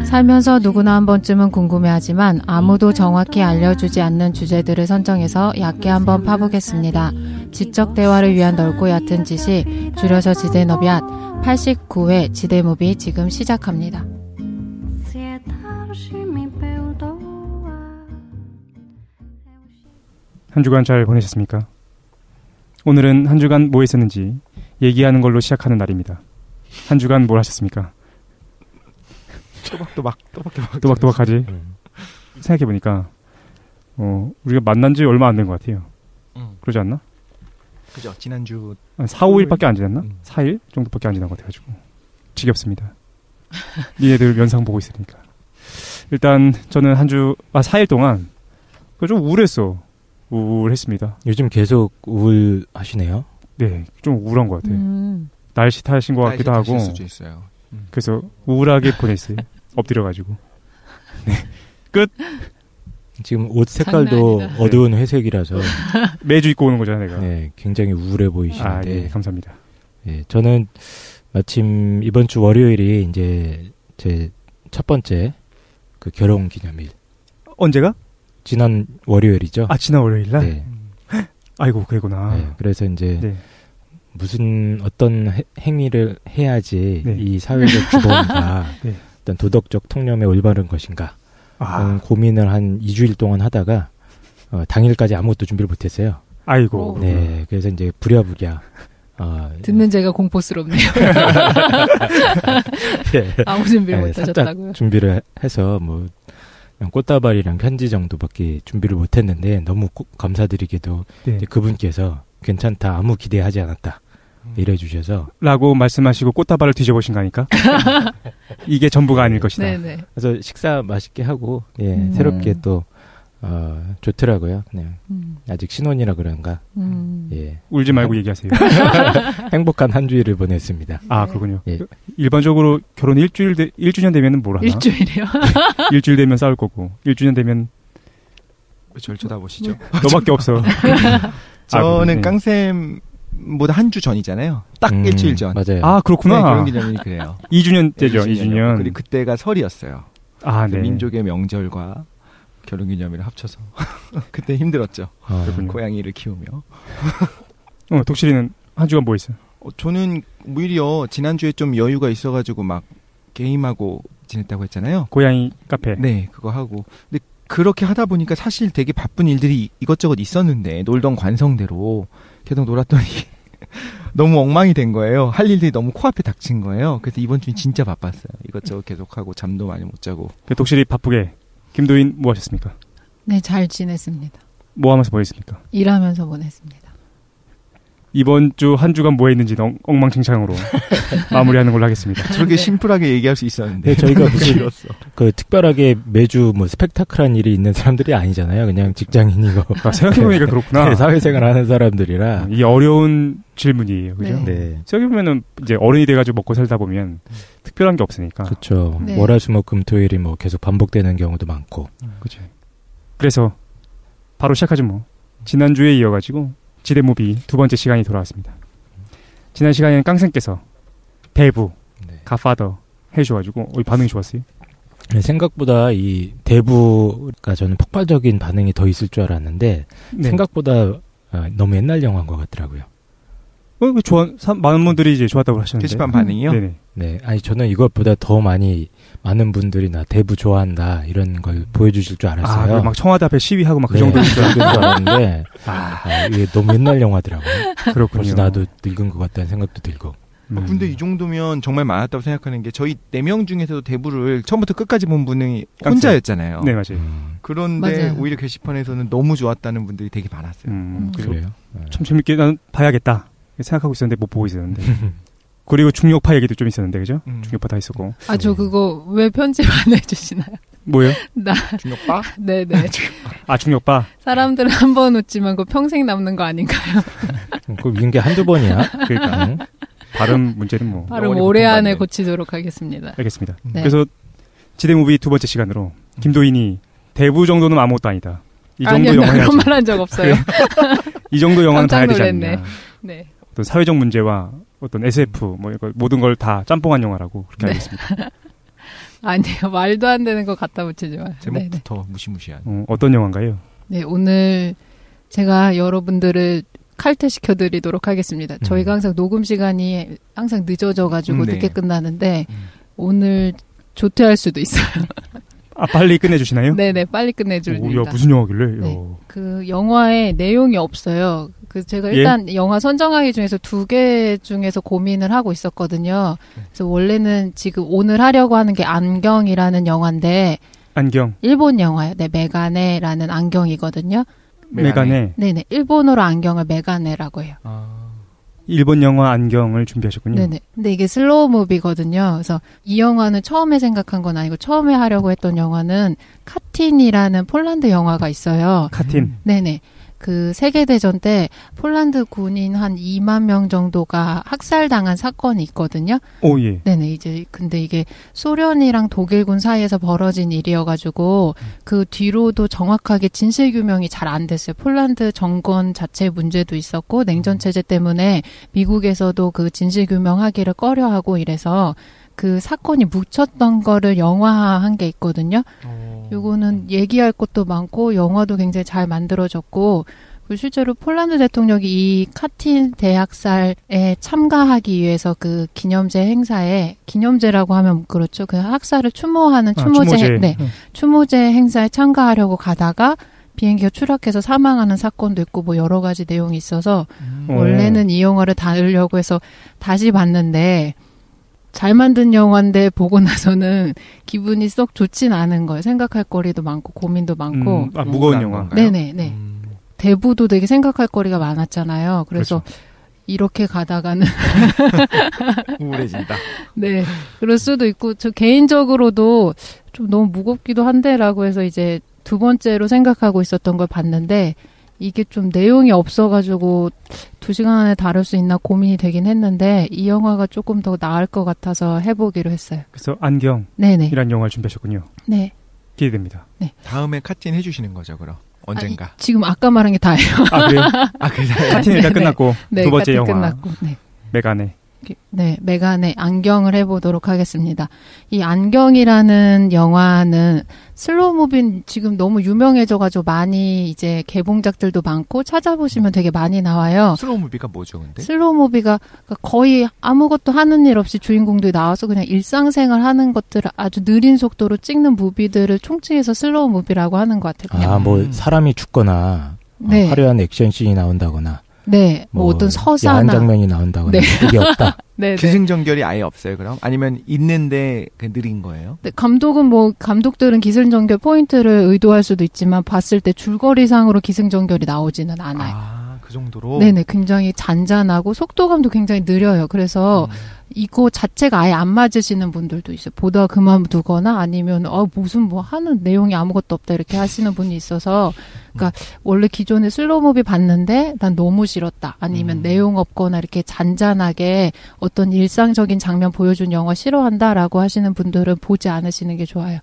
살면서 누구나 한 번쯤은 궁금해하지만 아무도 정확히 알려주지 않는 주제들을 선정해서 얕게 한번 파보겠습니다. 지적 대화를 위한 넓고 얕은 지식, 줄여서 지대너비앗 89회 지대무비 지금 시작합니다. 한 주간 잘 보내셨습니까? 오늘은 한 주간 뭐 했었는지 얘기하는 걸로 시작하는 날입니다. 한 주간 뭘 하셨습니까? 또박또박하지. 생각해보니까 우리가 만난 지 얼마 안 된 것 같아요. 그러지 않나? 그죠. 지난주 한 4, 5일밖에 안 지났나? 4일 정도밖에 안 지난 것 같아가지고 지겹습니다. 니네들 면상 보고 있으니까. 일단 저는 4일 동안 좀 우울했습니다. 요즘 계속 우울하시네요? 네, 좀 우울한 것 같아요. 날씨 탓인 것 같기도 하고. 수도 있어요. 그래서 우울하게 보냈어요. 엎드려가지고. 네, 끝. 지금 옷 색깔도 장난이다. 어두운 회색이라서 매주 입고 오는 거잖아요, 내가. 네, 굉장히 우울해 보이시는데. 예, 감사합니다. 예, 저는 마침 이번 주 월요일이 이제 제 첫 번째 그 결혼 기념일. 언제가? 지난 월요일이죠. 아, 지난 월요일 날? 네. 아이고, 그래구나. 네, 그래서 이제 네. 무슨 어떤 행위를 해야지 네. 이 사회적 규범과 네. 어떤 도덕적 통념에 올바른 것인가 고민을 한 2주일 동안 하다가 당일까지 아무것도 준비를 못했어요. 아이고. 네, 그래서 이제 부랴부랴 듣는 제가 공포스럽네요. 네. 아무 준비를 네, 못하셨다고요? 준비를 해서 뭐 그냥 꽃다발이랑 편지 정도밖에 준비를 못했는데 너무 감사드리게도 네. 그분께서 괜찮다, 아무 기대하지 않았다 이래주셔서 라고 말씀하시고 꽃다발을 뒤져보신 거 아닐까? 이게 전부가 아닐 것이다. 네네. 그래서 식사 맛있게 하고 새롭게 또 좋더라고요. 그냥 아직 신혼이라 그런가. 예. 울지 말고 얘기하세요. 행복한 한 주일을 보냈습니다. 아, 그렇군요. 예. 일반적으로 결혼 1주년 되면 뭘 하나? 일주일이요? 일주일 되면 싸울 거고 1주년 되면 절 쳐다보시죠. 너밖에 없어. 저는 깡쌤보다 한 주 전이잖아요. 딱 일주일 전. 맞아요. 아, 그렇구나. 네, 결혼 기념일이 그래요. 2주년째죠. 2주년. 그리고 그때가 설이었어요. 아, 네. 민족의 명절과 결혼 기념일을 합쳐서 그때 힘들었죠. 고양이를 키우며. 독실이는 한 주간 뭐 했어요? 저는 오히려 지난주에 좀 여유가 있어가지고 막 게임하고 지냈다고 했잖아요. 고양이 카페. 네, 그거 하고. 근데 그렇게 하다 보니까 사실 되게 바쁜 일들이 이것저것 있었는데 놀던 관성대로 계속 놀았더니 너무 엉망이 된 거예요. 할 일들이 너무 코앞에 닥친 거예요. 그래서 이번 주는 진짜 바빴어요. 이것저것 계속하고 잠도 많이 못 자고. 독실이 바쁘게. 김도인 뭐 하셨습니까? 네, 잘 지냈습니다. 뭐 하면서 보냈습니까? 일하면서 보냈습니다. 이번 주 한 주간 뭐 했는지 엉망진창으로 마무리하는 걸로 하겠습니다. 저렇게 심플하게 얘기할 수 있었는데 네, 저희가 무슨 특별하게 매주 뭐 스펙타클한 일이 있는 사람들이 아니잖아요. 그냥 직장인이고. 생각해보니까 그렇구나. 네, 사회생활 하는 사람들이라. 이 어려운 질문이에요. 그죠? 네. 생각해보면은 이제 어른이 돼가지고 먹고 살다 보면 특별한 게 없으니까. 그렇죠. 네. 월화수목금토일이 뭐 계속 반복되는 경우도 많고. 그렇죠. 그래서 바로 시작하죠 뭐. 지난주에 이어가지고 지대무비 두 번째 시간이 돌아왔습니다. 지난 시간에는 깡생께서 대부, 갓파더 해주셔가지고 반응이 좋았어요. 네, 생각보다 이 대부가 저는 폭발적인 반응이 더 있을 줄 알았는데 생각보다 너무 옛날 영화인 것 같더라고요. 많은 분들이 이제 좋았다고 하셨는데. 게시판 반응이요? 네네. 네, 아니 저는 이것보다 더 많은 분들이 나 대부 좋아한다 이런 걸 보여주실 줄 알았어요. 막 청와대 앞에 시위하고 막 그 네, 정도인 줄 알았는데 이게 너무 옛날 영화더라고요. 그렇군요. 벌써 나도 늙은 것 같다는 생각도 들고. 근데 이 정도면 정말 많았다고 생각하는 게 저희 4명 중에서도 대부를 처음부터 끝까지 본 분이 혼자였잖아요. 네, 맞아요. 그런데 맞아요. 오히려 게시판에서는 너무 좋았다는 분들이 되게 많았어요. 그래요? 참 재밌게 난 봐야겠다 생각하고 있었는데 못 보고 있었는데. 그리고 중력파 얘기도 좀 있었는데, 그죠? 중력파 다 있었고. 아, 저 그거 왜 편집 안 해주시나요? 뭐요? 중력파? 네네. 아, 중력파? 사람들은 한 번 웃지만 그거 평생 남는 거 아닌가요? 그거 윈 게 한두 번이야. 그러니까. 발음 문제는 뭐. 발음 올해 안에 고치도록 하겠습니다. 알겠습니다. 네. 그래서 지대무비 두 번째 시간으로 김도인이 대부 정도는 아무것도 아니다. 이 정도 아니요, 영화는 그런 말 한 적 없어요. 이 정도 영화는 깜짝 봐야 되지 놀랐네. 않냐. 네. 어떤 사회적 문제와 어떤 SF 뭐 이거 모든 걸 다 짬뽕한 영화라고 그렇게 알고 있습니다. 아니요, 말도 안 되는 거 갖다 붙이지 마요. 제목부터 무시무시한. 어떤 영화인가요? 네, 오늘 제가 여러분들을 칼퇴시켜드리도록 하겠습니다. 저희가 항상 녹음 시간이 항상 늦어져가지고 네. 늦게 끝나는데 오늘 조퇴할 수도 있어요. 아 빨리 끝내주시나요? 네네, 빨리 끝내줍니다. 야, 무슨 영화길래? 네. 그 영화에 내용이 없어요. 그 제가 일단 영화 선정하기 중에서 2개 중에서 고민을 하고 있었거든요. 그래서 원래는 지금 오늘 하려고 하는 게 안경이라는 영화인데 안경. 일본 영화예요. 네, 메가네라는 안경이거든요. 메가네. 네네, 일본어로 안경을 메가네라고 해요. 일본 영화 안경을 준비하셨군요. 네네. 근데 이게 슬로우 무비거든요. 그래서 이 영화는 처음에 생각한 건 아니고 처음에 하려고 했던 영화는 카틴이라는 폴란드 영화가 있어요. 카틴. 네네. 그 세계대전 때 폴란드 군인 한 2만 명 정도가 학살당한 사건이 있거든요. 오, 예. 네네. 이제 근데 이게 소련이랑 독일군 사이에서 벌어진 일이어가지고 그 뒤로도 정확하게 진실 규명이 잘 안 됐어요. 폴란드 정권 자체 문제도 있었고 냉전 체제 때문에 미국에서도 그 진실 규명하기를 꺼려하고 이래서 그 사건이 묻혔던 거를 영화화한 게 있거든요. 요거는 얘기할 것도 많고 영화도 굉장히 잘 만들어졌고 실제로 폴란드 대통령이 이 카틴 대학살에 참가하기 위해서 그 기념제 행사에 기념제라고 하면 그렇죠. 그 학살을 추모하는 추모제. 네. 추모제 행사에 참가하려고 가다가 비행기가 추락해서 사망하는 사건도 있고 뭐 여러 가지 내용이 있어서 원래는 이 영화를 다루려고 해서 다시 봤는데 잘 만든 영화인데 보고 나서는 기분이 썩 좋진 않은 거예요. 생각할 거리도 많고 고민도 많고. 무거운 영화. 네네. 네. 대부도 되게 생각할 거리가 많았잖아요. 그래서 그렇죠. 이렇게 가다가는 우울해진다. 네. 그럴 수도 있고 저 개인적으로도 좀 너무 무겁기도 한데라고 해서 이제 2번째로 생각하고 있었던 걸 봤는데 이게 좀 내용이 없어가지고 2시간 안에 다룰 수 있나 고민이 되긴 했는데 이 영화가 조금 더 나을 것 같아서 해보기로 했어요. 그래서 안경이란 네네. 영화를 준비하셨군요. 네. 기대됩니다. 네. 다음에 카틴 해주시는 거죠, 그럼? 언젠가. 지금 아까 말한 게 다예요. 아, 그래요? 그래요? 카틴 일단 끝났고 네, 2번째 카틴 영화. 끝났고. 네. 메가네. 네, 메가네 안경을 해보도록 하겠습니다. 이 안경이라는 영화는 슬로우 무비는 지금 너무 유명해져가지고 많이 이제 개봉작들도 많고 찾아보시면 되게 많이 나와요. 슬로우 무비가 뭐죠, 근데? 슬로우 무비가 거의 아무것도 하는 일 없이 주인공들이 나와서 그냥 일상생활 하는 것들을 아주 느린 속도로 찍는 무비들을 총칭해서 슬로우 무비라고 하는 것 같아요. 아, 뭐 사람이 죽거나 네. 화려한 액션씬이 나온다거나 네, 뭐 어떤 서사나 야한 장면이 나온다거나 네. 그게 없다. 네, 기승전결이 아예 없어요, 그럼? 아니면 있는데 느린 거예요? 네, 감독들은 기승전결 포인트를 의도할 수도 있지만 봤을 때 줄거리상으로 기승전결이 나오지는 않아요. 아, 그 정도로? 네네, 굉장히 잔잔하고 속도감도 굉장히 느려요. 그래서 이거 자체가 아예 안 맞으시는 분들도 있어요. 보다 그만두거나 아니면 무슨 뭐 하는 내용이 아무것도 없다 이렇게 하시는 분이 있어서 그러니까 원래 기존에 슬로우 무비 봤는데 난 너무 싫었다. 아니면 내용 없거나 이렇게 잔잔하게 어떤 일상적인 장면 보여준 영화 싫어한다라고 하시는 분들은 보지 않으시는 게 좋아요.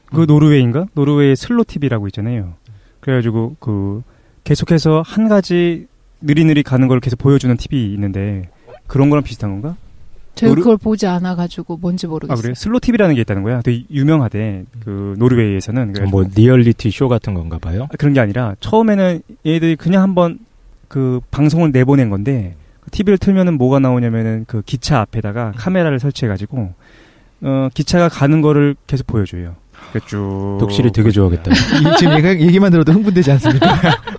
그 노르웨이인가? 노르웨이 슬로 TV라고 있잖아요. 그래가지고 그 계속해서 한 가지 느리느리 가는 걸 계속 보여주는 TV 있는데 그런 거랑 비슷한 건가? 제가 그걸 보지 않아가지고 뭔지 모르겠어요. 아, 그래요? 슬로 TV라는 게 있다는 거야. 되게 유명하대. 그 노르웨이에서는. 뭐 리얼리티 쇼 같은 건가 봐요? 그런 게 아니라 처음에는 얘들이 그냥 한번 그 방송을 내보낸 건데 TV를 틀면은 뭐가 나오냐면은 그 기차 앞에다가 카메라를 설치해가지고 기차가 가는 거를 계속 보여줘요. 쭉. 독실이 되게 좋아하겠다. 지금 얘기만 들어도 흥분되지 않습니까?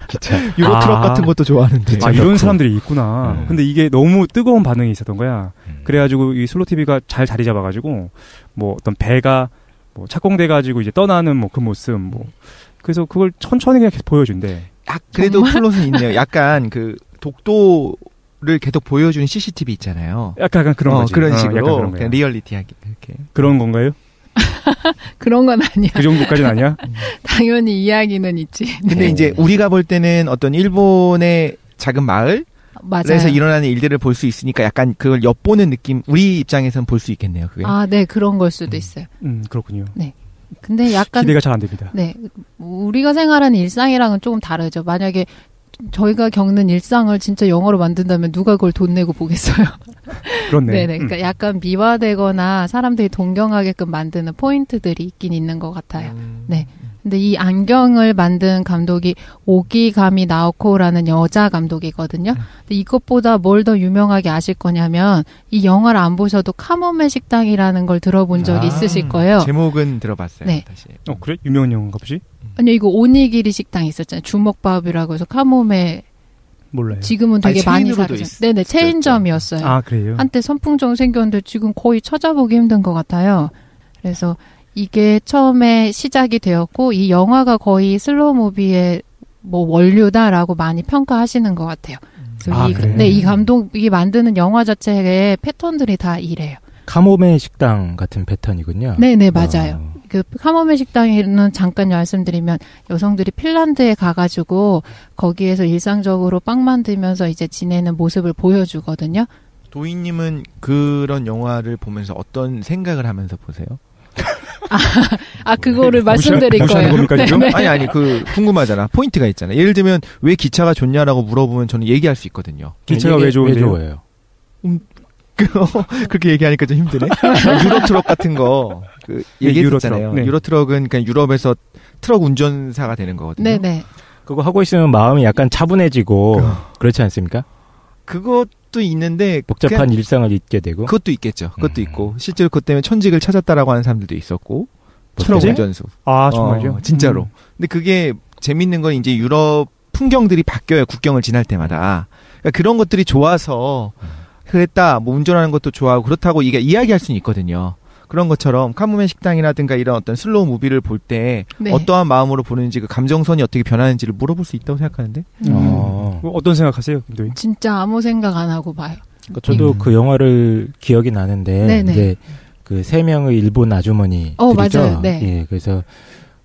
기차. 유로트럭 같은 것도 좋아하는데. 아, 이런 사람들이 있구나. 근데 이게 너무 뜨거운 반응이 있었던 거야. 그래가지고 이 슬로 TV가 잘 자리 잡아가지고 뭐 어떤 배가 뭐 착공돼가지고 이제 떠나는 뭐 그 모습 뭐 그래서 그걸 천천히 그냥 계속 보여준대. 그래도 플롯은 있네요. 약간 그 독도를 계속 보여주는 CCTV 있잖아요. 약간 그런 거지. 그런 식으로 약간 그런 그냥 리얼리티하게 이렇게. 그런 건가요? 그런 건 아니야. 그 정도까지는 아니야? 당연히 이야기는 있지. 근데 네. 이제 우리가 볼 때는 어떤 일본의 작은 마을에서 맞아요. 일어나는 일들을 볼 수 있으니까 약간 그걸 엿보는 느낌, 우리 입장에서는 볼 수 있겠네요. 그게. 네, 그런 걸 수도 있어요. 그렇군요. 네. 근데 약간 기대가 잘 안 됩니다. 네. 우리가 생활하는 일상이랑은 조금 다르죠. 만약에 저희가 겪는 일상을 진짜 영화로 만든다면 누가 그걸 돈 내고 보겠어요. 그렇네. 네네. 그러니까 약간 미화되거나 사람들이 동경하게끔 만드는 포인트들이 있긴 있는 것 같아요. 네. 근데 이 안경을 만든 감독이 오기가미 나오코라는 여자 감독이거든요. 근데 이것보다 뭘 더 유명하게 아실 거냐면 이 영화를 안 보셔도 카모메 식당이라는 걸 들어본 적이 있으실 거예요. 제목은 들어봤어요. 네. 다시. 그래? 유명한 영화인가 보지? 아니요, 이거 오니기리 식당 있었잖아요. 주먹밥이라고 해서 카모메 몰라요. 지금은 되게 많이 사죠. 네네, 체인점이었어요. 아, 그래요? 한때 선풍정 생겼는데 지금 거의 찾아보기 힘든 것 같아요. 그래서 이게 처음에 시작이 되었고 이 영화가 거의 슬로우 무비의 뭐 원류다라고 많이 평가하시는 것 같아요. 그래서 이 감독이 만드는 영화 자체의 패턴들이 다 이래요. 카모메 식당 같은 패턴이군요. 네네, 맞아요. 그 카모메 식당에는 잠깐 말씀드리면 여성들이 핀란드에 가가지고 거기에서 일상적으로 빵 만들면서 이제 지내는 모습을 보여주거든요. 도희님은 그런 영화를 보면서 어떤 생각을 하면서 보세요? 그거를 말씀드릴 거예요. 겁니까, 지금? 아니, 궁금하잖아. 포인트가 있잖아. 예를 들면, 왜 기차가 좋냐라고 물어보면 저는 얘기할 수 있거든요. 기차가 왜 좋아요? 그렇게 얘기하니까 좀 힘드네. 유럽 트럭 같은 거, 얘기했잖아요. 네. 유럽 트럭은 그냥 유럽에서 트럭 운전사가 되는 거거든요. 네네. 그거 하고 있으면 마음이 약간 차분해지고, 그렇지 않습니까? 그것도 있는데 복잡한 일상을 잊게 되고 그것도 있겠죠. 그것도 있고 실제로 그것 때문에 천직을 찾았다라고 하는 사람들도 있었고 트럭 운전수. 아 정말요? 진짜로. 근데 그게 재밌는 건 이제 유럽 풍경들이 바뀌어요. 국경을 지날 때마다. 그러니까 그런 것들이 좋아서 그랬다. 뭐 운전하는 것도 좋아하고 그렇다고 이게 이야기할 수는 있거든요. 그런 것처럼 카모메 식당이라든가 이런 어떤 슬로우 무비를 볼 때 어떠한 마음으로 보는지 그 감정선이 어떻게 변하는지를 물어볼 수 있다고 생각하는데. 어떤 생각하세요, 김도희? 진짜 아무 생각 안 하고 봐요. 그러니까 저도 그 영화를 기억이 나는데 이제 그 세 명의 일본 아주머니들이죠. 맞아요. 네. 예, 그래서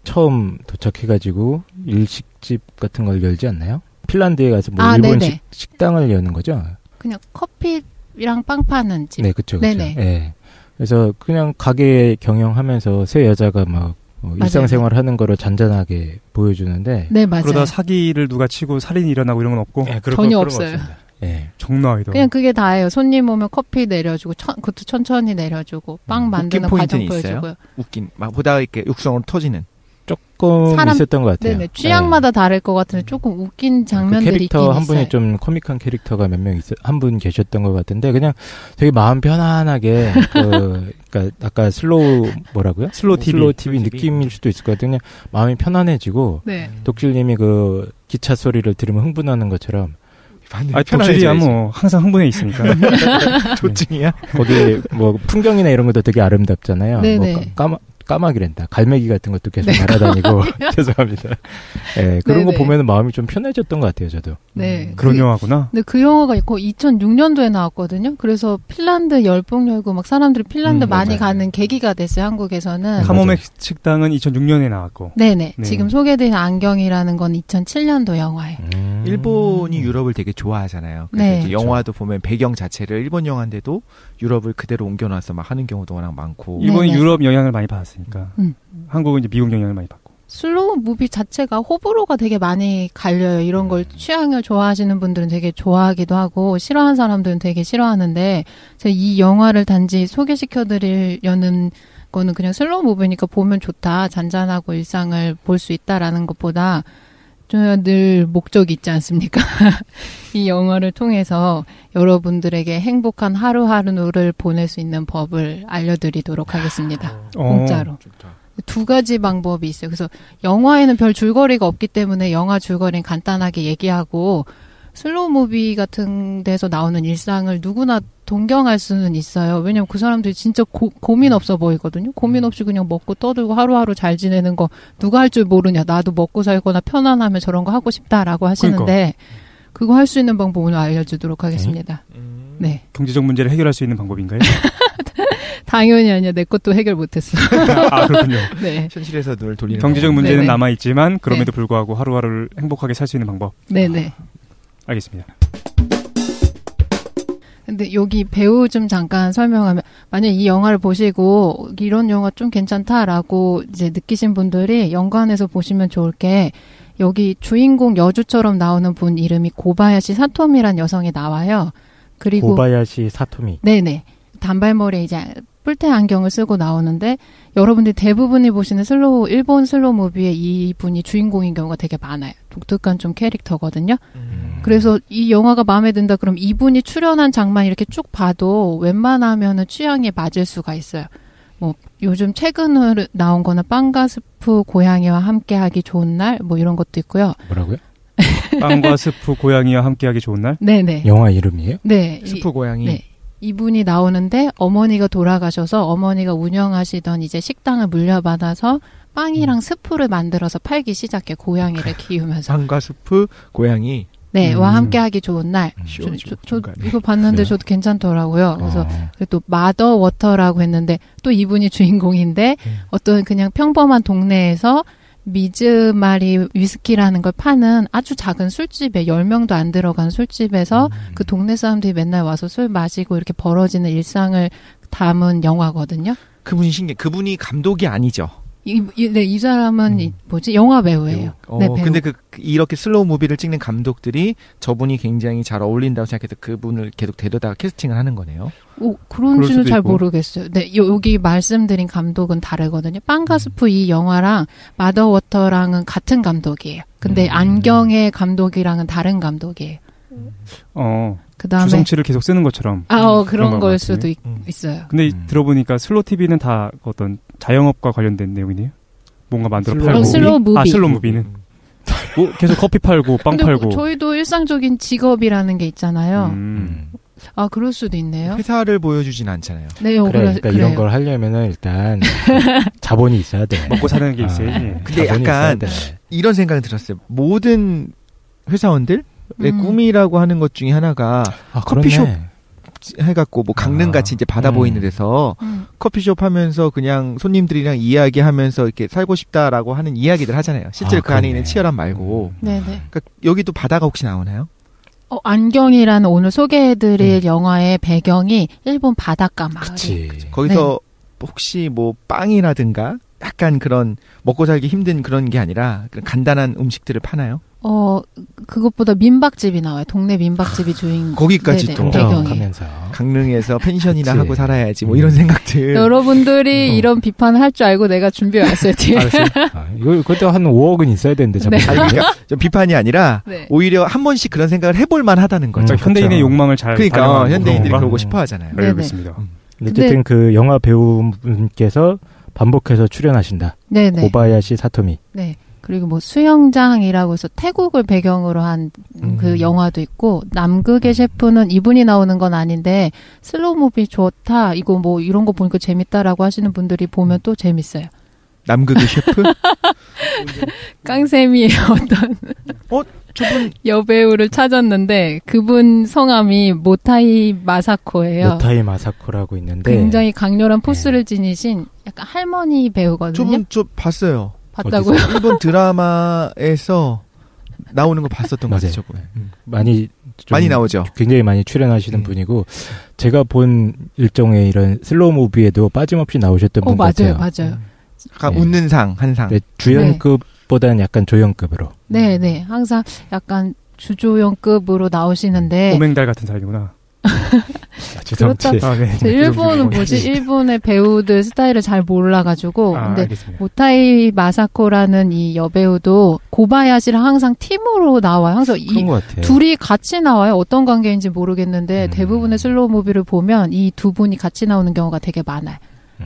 처음 도착해가지고 일식집 같은 걸 열지 않나요? 핀란드에 가서 뭐 일본 식당을 여는 거죠. 그냥 커피랑 빵 파는 집. 네, 그렇죠. 네네. 예. 그래서 그냥 가게 경영하면서 세 여자가 막 일상생활 하는 거를 잔잔하게 보여주는데. 네, 맞아요. 그러다 사기를 누가 치고 살인이 일어나고 이런 건 없고. 네, 전혀 없어요. 네. 정나이다. 그냥 그게 다예요. 손님 오면 커피 내려주고, 그것도 천천히 내려주고, 빵 만드는 과정 보여주고요. 웃긴, 막 보다가 이렇게 육성으로 터지는. 조금 있었던 것 같아요. 네네. 취향마다 다를 것 같은데 조금 웃긴 장면들이 그 캐릭터 있긴 한 분이 있어요. 좀 코믹한 캐릭터가 몇 명 한 분 계셨던 것 같은데 그냥 되게 마음 편안하게 그러니까 아까 슬로우 TV 느낌일 수도 있을 것 같아요. 그냥 마음이 편안해지고 독실님이 그 기차 소리를 들으면 흥분하는 것처럼. 독실이야 뭐 항상 흥분해 있으니까. 조증이야? 거기 뭐 풍경이나 이런 것도 되게 아름답잖아요. 네네. 뭐 까마귀랜다. 갈매기 같은 것도 계속 날아다니고. 죄송합니다. 네, 그런 거 보면 마음이 좀 편해졌던 것 같아요, 저도. 네. 그런 영화구나. 근데 그 영화가 있고 2006년도에 나왔거든요. 그래서 핀란드 열풍 열고 막 사람들이 핀란드 많이 가는 계기가 됐어요, 한국에서는. 카모메 식당은 2006년에 나왔고. 네네. 지금 소개된 안경이라는 건 2007년도 영화예요. 일본이 유럽을 되게 좋아하잖아요. 그래서 이제 영화도 보면 배경 자체를 일본 영화인데도 유럽을 그대로 옮겨놔서 막 하는 경우도 워낙 많고. 일본이 유럽 영향을 많이 받았으니까. 한국은 이제 미국 영향을 많이 받고. 슬로우 무비 자체가 호불호가 되게 많이 갈려요. 이런 걸 취향을 좋아하시는 분들은 되게 좋아하기도 하고 싫어하는 사람들은 되게 싫어하는데 제가 이 영화를 단지 소개시켜드리려는 거는 그냥 슬로우 무비니까 보면 좋다. 잔잔하고 일상을 볼 수 있다라는 것보다 늘 목적이 있지 않습니까? 이 영화를 통해서 여러분들에게 행복한 하루하루를 보낼 수 있는 법을 알려드리도록 하겠습니다. 공짜로. 두 가지 방법이 있어요. 그래서 영화에는 별 줄거리가 없기 때문에 영화 줄거리는 간단하게 얘기하고 슬로우 무비 같은 데서 나오는 일상을 누구나 동경할 수는 있어요. 왜냐면 그 사람들이 진짜 고민 없어 보이거든요. 고민 없이 그냥 먹고 떠들고 하루하루 잘 지내는 거 누가 할 줄 모르냐. 나도 먹고 살거나 편안하면 저런 거 하고 싶다라고 하시는데 그거 할 수 있는 방법 오늘 알려주도록 하겠습니다. 네. 경제적 문제를 해결할 수 있는 방법인가요? 당연히 아니야. 내 것도 해결 못했어. 아, 그렇군요. 네. 현실에서 눈을 돌리는 경제적 문제는 남아있지만 그럼에도 불구하고 하루하루를 행복하게 살 수 있는 방법. 네네. 알겠습니다. 근데 여기 배우 좀 잠깐 설명하면, 만약 이 영화를 보시고 이런 영화 좀 괜찮다라고 이제 느끼신 분들이 연관해서 보시면 좋을 게, 여기 주인공 여주처럼 나오는 분 이름이 고바야시 사토미란 여성이 나와요. 그리고 고바야시 사토미. 네네. 단발머리에 이제 뿔테 안경을 쓰고 나오는데, 여러분들이 대부분이 보시는 일본 슬로우 무비에 이분이 주인공인 경우가 되게 많아요. 독특한 좀 캐릭터거든요. 그래서 이 영화가 마음에 든다 그럼 이분이 출연한 장면 이렇게 쭉 봐도 웬만하면은 취향에 맞을 수가 있어요. 뭐 요즘 최근으로 나온 거는 빵과 스프 고양이와 함께하기 좋은 날 뭐 이런 것도 있고요. 뭐라고요? 빵과 스프 고양이와 함께하기 좋은 날? 네네. 영화 이름이에요? 네. 스프 고양이. 네. 이분이 나오는데 어머니가 돌아가셔서 어머니가 운영하시던 이제 식당을 물려받아서 빵이랑 스프를 만들어서 팔기 시작해. 고양이를 키우면서. 빵과 스프 고양이. 네, 와 함께하기 좋은 날. 저 이거 봤는데 그래요? 저도 괜찮더라고요. 그래서 또 마더 워터라고 했는데 또 이분이 주인공인데 어떤 그냥 평범한 동네에서 미즈마리 위스키라는 걸 파는 아주 작은 술집에 10명도 안 들어간 술집에서 그 동네 사람들이 맨날 와서 술 마시고 이렇게 벌어지는 일상을 담은 영화거든요. 그분이 신기해. 그분이 감독이 아니죠. 이 사람은 영화 배우예요. 네, 배우. 근데 이렇게 슬로우 무비를 찍는 감독들이 저분이 굉장히 잘 어울린다고 생각해서 그분을 계속 데려다가 캐스팅을 하는 거네요. 그런지는 잘 모르겠어요. 네, 여기 말씀드린 감독은 다르거든요. 빵과 스프 이 영화랑 마더 워터랑은 같은 감독이에요. 근데 안경의 감독이랑은 다른 감독이에요. 그다음에 주성치를 계속 쓰는 것처럼. 그런 걸 수도 있어요. 근데 들어보니까 슬로우 TV는 다 어떤 자영업과 관련된 내용이네요. 뭔가 만들어 팔고. 슬로우 무비. 슬로우 무비는. 뭐 계속 커피 팔고 빵 근데 팔고. 저희도 일상적인 직업이라는 게 있잖아요. 그럴 수도 있네요. 회사를 보여주진 않잖아요. 네, 그러니까 이런 걸 하려면은 일단 자본이 있어야 돼. 먹고 사는 게 있어야지. 근데 약간 이런 생각이 들었어요. 모든 회사원들 꿈이라고 하는 것 중에 하나가 커피숍 해갖고 뭐 강릉같이 이제 바다 보이는 데서 커피숍 하면서 그냥 손님들이랑 이야기하면서 이렇게 살고 싶다라고 하는 이야기들 하잖아요. 실제로 그 안에 있는 치열함 말고. 네네. 그러니까 여기도 바다가 혹시 나오나요? 안경이라는 오늘 소개해드릴 영화의 배경이 일본 바닷가 마을. 그치. 거기서 혹시 뭐 빵이라든가 약간 그런 먹고 살기 힘든 그런 게 아니라 그런 간단한 음식들을 파나요? 그것보다 민박집이 나와요. 동네 민박집이 주인. 거기까지 또 하면서 강릉에서 펜션이나 하고 살아야지 뭐 이런 생각들. 여러분들이 이런 비판을 할 줄 알고 내가 준비해 왔어요. 뒤에. 이것도 한 5억은 있어야 되는데 네. 좀 비판이 아니라 네. 오히려 한 번씩 그런 생각을 해볼 만하다는 거죠. 현대인의 욕망을 잘. 그러니까 현대인들이 그러고 싶어하잖아요. 알겠습니다. 어쨌든 그 영화 배우분께서 반복해서 출연하신다. 네네. 고바야시 사토미. 네. 그리고 뭐 수영장이라고 해서 태국을 배경으로 한 그 영화도 있고, 남극의 셰프는 이분이 나오는 건 아닌데 슬로우 무비 좋다, 이거 뭐 이런 거 보니까 재밌다라고 하시는 분들이 보면 또 재밌어요. 남극의 셰프? 깡쌤이 어떤 저분 여배우를 찾았는데 그분 성함이 모타이 마사코예요. 모타이 마사코라고 있는데 굉장히 강렬한 포스를 지니신 약간 할머니 배우거든요. 저분 저 봤어요. 봤다고요? 일본 드라마에서 나오는 거 봤었던 것 같아요. 저분. 많이 나오죠. 굉장히 많이 출연하시는 분이고, 제가 본 일종의 이런 슬로우 무비에도 빠짐없이 나오셨던 분 같아요. 맞아요. 약간 웃는 상, 한 상. 네, 주연급보다는 약간 조연급으로. 네. 항상 약간 주조연급으로 나오시는데. 오맹달 같은 사람이구나. 그렇다. 네. 일본은 일본의 배우들 스타일을 잘 몰라가지고. 근데 알겠습니다. 모타이 마사코라는 이 여배우도 고바야시랑 항상 팀으로 나와요. 항상 그런 것 같아요. 둘이 같이 나와요. 어떤 관계인지 모르겠는데 대부분의 슬로우 무비를 보면 이 두 분이 같이 나오는 경우가 되게 많아요.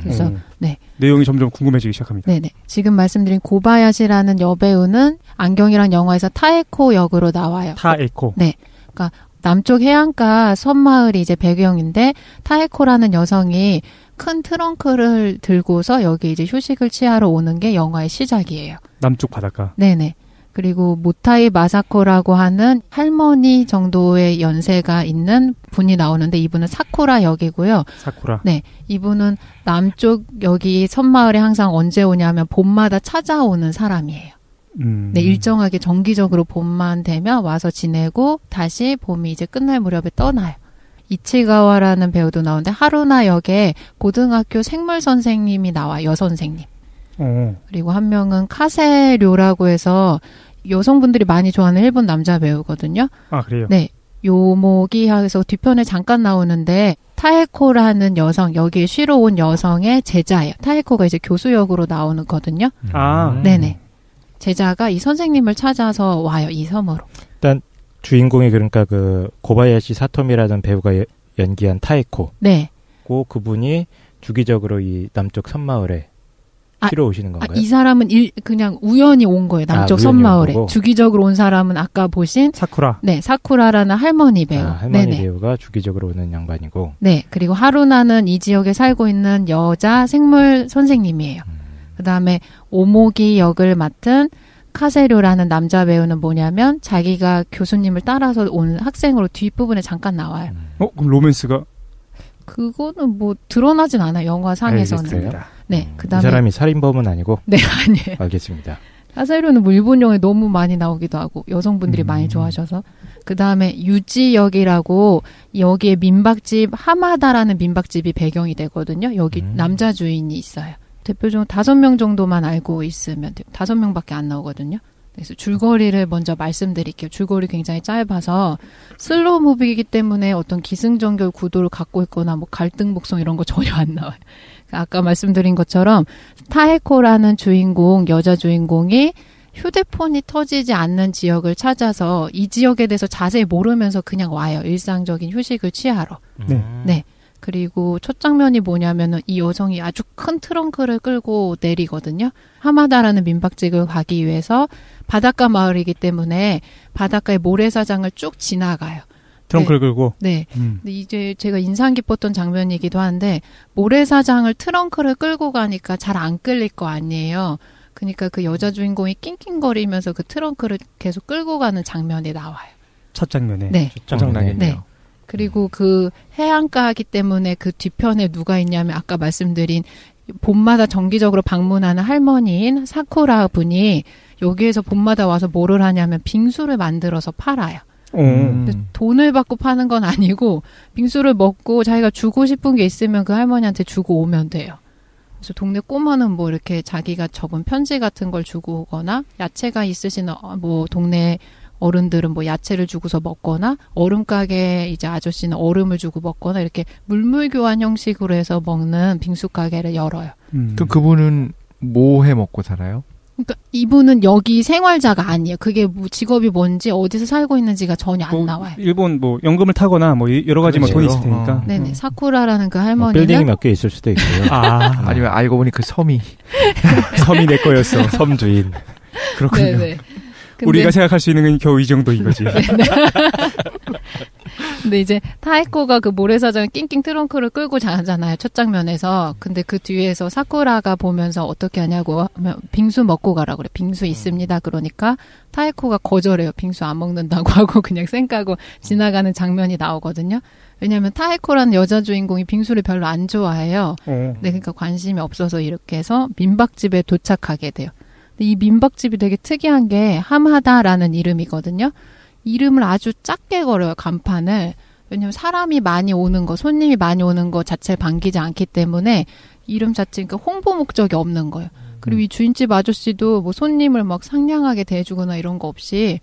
그래서 네. 내용이 점점 궁금해지기 시작합니다. 네네. 지금 말씀드린 고바야시라는 여배우는 안경이란 영화에서 타에코 역으로 나와요. 타에코. 네. 그러니까 남쪽 해안가 섬마을이 이제 배경인데, 타에코라는 여성이 큰 트렁크를 들고서 여기 이제 휴식을 취하러 오는 게 영화의 시작이에요. 남쪽 바닷가. 네네. 그리고 모타이 마사코라고 하는 할머니 정도의 연세가 있는 분이 나오는데, 이분은 사쿠라 역이고요. 사쿠라. 네. 이분은 남쪽 여기 섬마을에 항상 언제 오냐면 봄마다 찾아오는 사람이에요. 네, 일정하게 정기적으로 봄만 되면 와서 지내고 다시 봄이 이제 끝날 무렵에 떠나요. 이치가와라는 배우도 나오는데 하루나 역에 고등학교 생물 선생님이 나와 여선생님. 그리고 한 명은 카세료라고 해서 여성분들이 많이 좋아하는 일본 남자 배우거든요. 아 그래요? 네. 요모기하에서 뒤편에 잠깐 나오는데 타에코라는 여성, 여기에 쉬러 온 여성의 제자예요. 타에코가 이제 교수 역으로 나오거든요. 아. 네네. 제자가 이 선생님을 찾아서 와요. 이 섬으로. 일단 주인공이 그러니까 그 고바야시 사토미라는 배우가 연기한 타에코. 네. 그분이 주기적으로 이 남쪽 섬마을에 쉬러 오시는 건가요? 이 사람은 그냥 우연히 온 거예요. 남쪽 섬마을에. 주기적으로 온 사람은 아까 보신 사쿠라. 네, 사쿠라라는 할머니 배우. 할머니 네네. 배우가 주기적으로 오는 양반이고. 네, 그리고 하루나는 이 지역에 살고 있는 여자 생물 선생님이에요. 그다음에 오모기 역을 맡은 카세료라는 남자 배우는 뭐냐면 자기가 교수님을 따라서 온 학생으로 뒷부분에 잠깐 나와요. 그럼 로맨스가? 그거는 뭐 드러나진 않아요. 영화상에서는. 알겠습니다. 네, 그다음에 이 사람이 살인범은 아니고. 네, 아니에요. 알겠습니다. 카세료는 뭐 일본 영화에 너무 많이 나오기도 하고 여성분들이 많이 좋아하셔서. 그다음에 유지역이라고 여기에 민박집 하마다라는 민박집이 배경이 되거든요. 여기 남자 주인이 있어요. 대표적으로 5명 정도만 알고 있으면 돼요. 5명밖에 안 나오거든요. 그래서 줄거리를 먼저 말씀드릴게요. 줄거리 굉장히 짧아서 슬로우 무비이기 때문에 어떤 기승전결 구도를 갖고 있거나 뭐 갈등 복성 이런 거 전혀 안 나와요. 아까 말씀드린 것처럼 타에코라는 주인공, 여자 주인공이 휴대폰이 터지지 않는 지역을 찾아서 이 지역에 대해서 자세히 모르면서 그냥 와요. 일상적인 휴식을 취하러. 네. 그리고 첫 장면이 뭐냐면은 이 여성이 아주 큰 트렁크를 끌고 내리거든요. 하마다라는 민박집을 가기 위해서 바닷가 마을이기 때문에 바닷가의 모래사장을 쭉 지나가요. 트렁크를 끌고? 네. 근데 이제 제가 인상 깊었던 장면이기도 한데 모래사장을 트렁크를 끌고 가니까 잘 안 끌릴 거 아니에요. 그러니까 그 여자 주인공이 낑낑거리면서 그 트렁크를 계속 끌고 가는 장면이 나와요. 첫 장면에? 네. 짜증나겠네요. 네. 그리고 그 해안가이기 때문에 그 뒤편에 누가 있냐면 아까 말씀드린 봄마다 정기적으로 방문하는 할머니인 사쿠라 분이 여기에서 봄마다 와서 뭐를 하냐면 빙수를 만들어서 팔아요. 근데 돈을 받고 파는 건 아니고 빙수를 먹고 자기가 주고 싶은 게 있으면 그 할머니한테 주고 오면 돼요. 그래서 동네 꼬마는 뭐 이렇게 자기가 적은 편지 같은 걸 주고 오거나 야채가 있으신 뭐 동네 어른들은 뭐 야채를 주고서 먹거나 얼음 가게 이제 아저씨는 얼음을 주고 먹거나 이렇게 물물 교환 형식으로 해서 먹는 빙수 가게를 열어요. 그럼 그분은 뭐 해 먹고 살아요? 그러니까 이분은 여기 생활자가 아니에요. 그게 뭐 직업이 뭔지 어디서 살고 있는지가 전혀 안 나와요. 일본 뭐 연금을 타거나 뭐 여러 가지 뭐 돈이 있을 테니까. 네네. 사쿠라라는 그 할머니는 빌딩이 몇 개 있을 수도 있고요. 아니면 알고 보니 그 섬이 내 거였어. 섬 주인. 그렇군요. 네네. 우리가 생각할 수 있는 건 겨우 이 정도인 거지. 근데 이제 타에코가 그 모래사장에 낑낑 트렁크를 끌고 자잖아요. 첫 장면에서. 근데 그 뒤에서 사쿠라가 보면서 어떻게 하냐고 하면 빙수 먹고 가라 그래. 빙수 있습니다. 그러니까 타에코가 거절해요. 빙수 안 먹는다고 하고 그냥 쌩까고 지나가는 장면이 나오거든요. 왜냐하면 타에코라는 여자 주인공이 빙수를 별로 안 좋아해요. 네, 그러니까 관심이 없어서 이렇게 해서 민박집에 도착하게 돼요. 이 민박집이 되게 특이한 게 하마다라는 이름이거든요. 이름을 아주 작게 걸어요, 간판을. 왜냐면 사람이 많이 오는 거, 손님이 많이 오는 거 자체를 반기지 않기 때문에 이름 자체가 홍보 목적이 없는 거예요. 그리고 이 주인집 아저씨도 뭐 손님을 막 상냥하게 대해주거나 이런 거 없이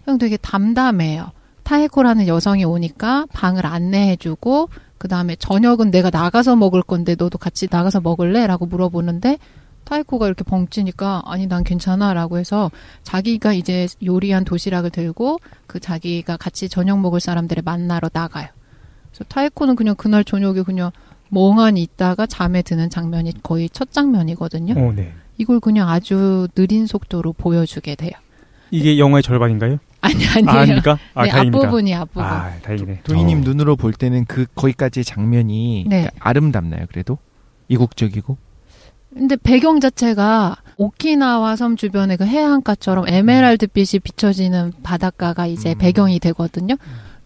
그냥 되게 담담해요. 타에코라는 여성이 오니까 방을 안내해주고 그 다음에 저녁은 내가 나가서 먹을 건데 너도 같이 나가서 먹을래? 라고 물어보는데 타에코가 이렇게 벙찌니까 아니 난 괜찮아 라고 해서 자기가 이제 요리한 도시락을 들고 그 자기가 같이 저녁 먹을 사람들을 만나러 나가요. 그래서 타에코는 그냥 그날 저녁에 그냥 멍하니 있다가 잠에 드는 장면이 거의 첫 장면이거든요. 네. 이걸 그냥 아주 느린 속도로 보여주게 돼요. 이게 영화의 절반인가요? 아니에요. 아닙니까? 네, 다행입니다. 앞부분이 앞부분. 다행이네. 도희님 눈으로 볼 때는 그 거기까지의 장면이 네. 아름답나요? 그래도 이국적이고? 근데 배경 자체가 오키나와 섬 주변의 그 해안가처럼 에메랄드빛이 비춰지는 바닷가가 이제 배경이 되거든요.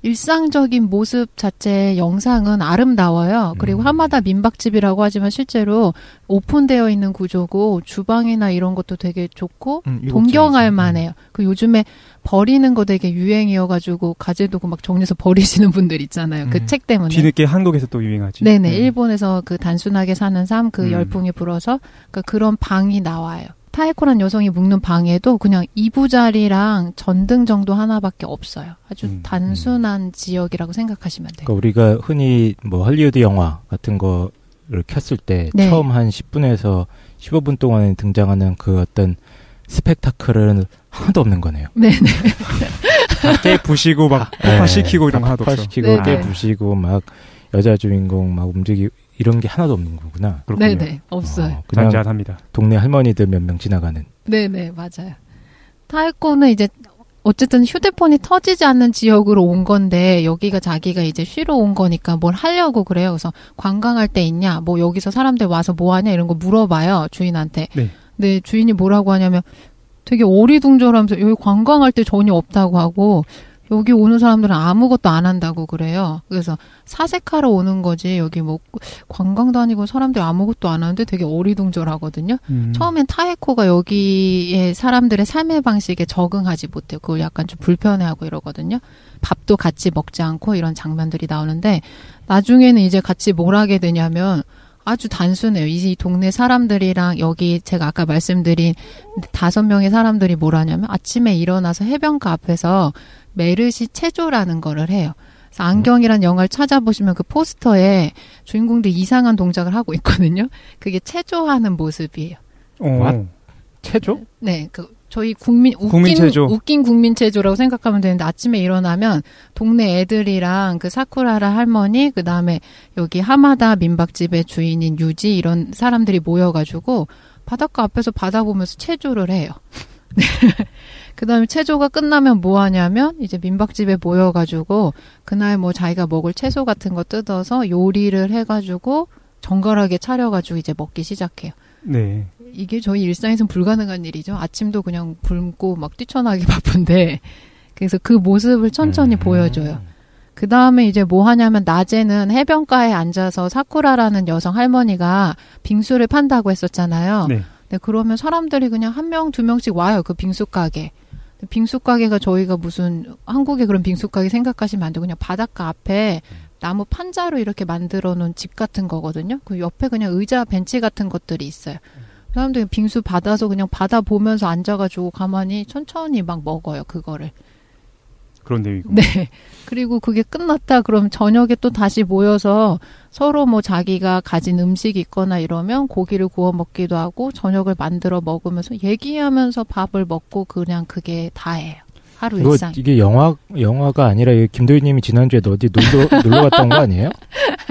일상적인 모습 자체의 영상은 아름다워요. 그리고 하마다 민박집이라고 하지만 실제로 오픈되어 있는 구조고 주방이나 이런 것도 되게 좋고 동경할 만해요. 그 요즘에 버리는 거 되게 유행이어가지고 가재도구 막 정리해서 버리시는 분들 있잖아요. 그 책 때문에. 뒤늦게 한국에서 또 유행하지. 네네. 일본에서 그 단순하게 사는 삶 그 열풍이 불어서 그러니까 그런 방이 나와요. 타에코란 여성이 묵는 방에도 그냥 이부자리랑 전등 정도 하나밖에 없어요. 아주 단순한 지역이라고 생각하시면 돼요. 그러니까 우리가 흔히 뭐 할리우드 영화 같은 거를 켰을 때 네. 처음 한 10분에서 15분 동안에 등장하는 그 어떤 스펙타클은 하나도 없는 거네요. 네네. 깨 부시고 막 폭파시키고 이런 거 하나도 없어. 폭파시키고 깨 부시고 막 여자 주인공 막 움직이고 이런 게 하나도 없는 거구나. 그렇군요. 네네. 없어요. 그냥 잔잔합니다. 동네 할머니들 몇 명 지나가는. 네네. 맞아요. 타에코는 이제 어쨌든 휴대폰이 터지지 않는 지역으로 온 건데 여기가 자기가 이제 쉬러 온 거니까 뭘 하려고 그래요. 그래서 관광할 때 있냐, 뭐 여기서 사람들 와서 뭐 하냐 이런 거 물어봐요. 주인한테. 네. 근데 주인이 뭐라고 하냐면 되게 어리둥절하면서 여기 관광할 때 전혀 없다고 하고 여기 오는 사람들은 아무것도 안 한다고 그래요. 그래서 사색하러 오는 거지 여기 뭐 관광도 아니고 사람들이 아무것도 안 하는데 되게 어리둥절하거든요. 처음엔 타에코가 여기에 사람들의 삶의 방식에 적응하지 못해요. 그걸 약간 좀 불편해하고 이러거든요. 밥도 같이 먹지 않고 이런 장면들이 나오는데 나중에는 이제 같이 뭘 하게 되냐면 아주 단순해요. 이 동네 사람들이랑 여기 제가 아까 말씀드린 5명의 사람들이 뭘 하냐면 아침에 일어나서 해변가 앞에서 메르시 체조라는 거를 해요. 그래서 안경이란 영화를 찾아보시면 그 포스터에 주인공들이 이상한 동작을 하고 있거든요. 그게 체조하는 모습이에요. 체조? 네, 저희 웃긴 국민 체조라고 생각하면 되는데 아침에 일어나면 동네 애들이랑 그 사쿠라라 할머니 그다음에 여기 하마다 민박집의 주인인 유지 이런 사람들이 모여가지고 바닷가 앞에서 바다 보면서 체조를 해요. 그다음에 체조가 끝나면 뭐 하냐면 이제 민박집에 모여가지고 그날 뭐 자기가 먹을 채소 같은 거 뜯어서 요리를 해가지고 정갈하게 차려가지고 이제 먹기 시작해요. 네. 이게 저희 일상에서는 불가능한 일이죠. 아침도 그냥 굶고 막 뛰쳐나기 바쁜데 그래서 그 모습을 천천히 보여줘요. 그 다음에 이제 뭐 하냐면 낮에는 해변가에 앉아서 사쿠라라는 여성 할머니가 빙수를 판다고 했었잖아요. 네. 네, 그러면 사람들이 그냥 1명, 2명씩 와요. 그 빙수 가게. 빙수 가게가 저희가 무슨 한국의 그런 빙수 가게 생각하시면 안 되고 그냥 바닷가 앞에 나무 판자로 이렇게 만들어 놓은 집 같은 거거든요. 그 옆에 그냥 의자, 벤치 같은 것들이 있어요. 사람들이 빙수 받아서 그냥 바다 보면서 앉아가지고 가만히 천천히 막 먹어요. 그거를. 그런 내용이고. 네. 그리고 그게 끝났다 그러면 저녁에 또 다시 모여서 서로 뭐 자기가 가진 음식이 있거나 이러면 고기를 구워 먹기도 하고 저녁을 만들어 먹으면서 얘기하면서 밥을 먹고 그냥 그게 다예요. 하루 일상. 이게 영화가 아니라 김도희님이 지난주에 어디 놀러 갔다 온 거 아니에요?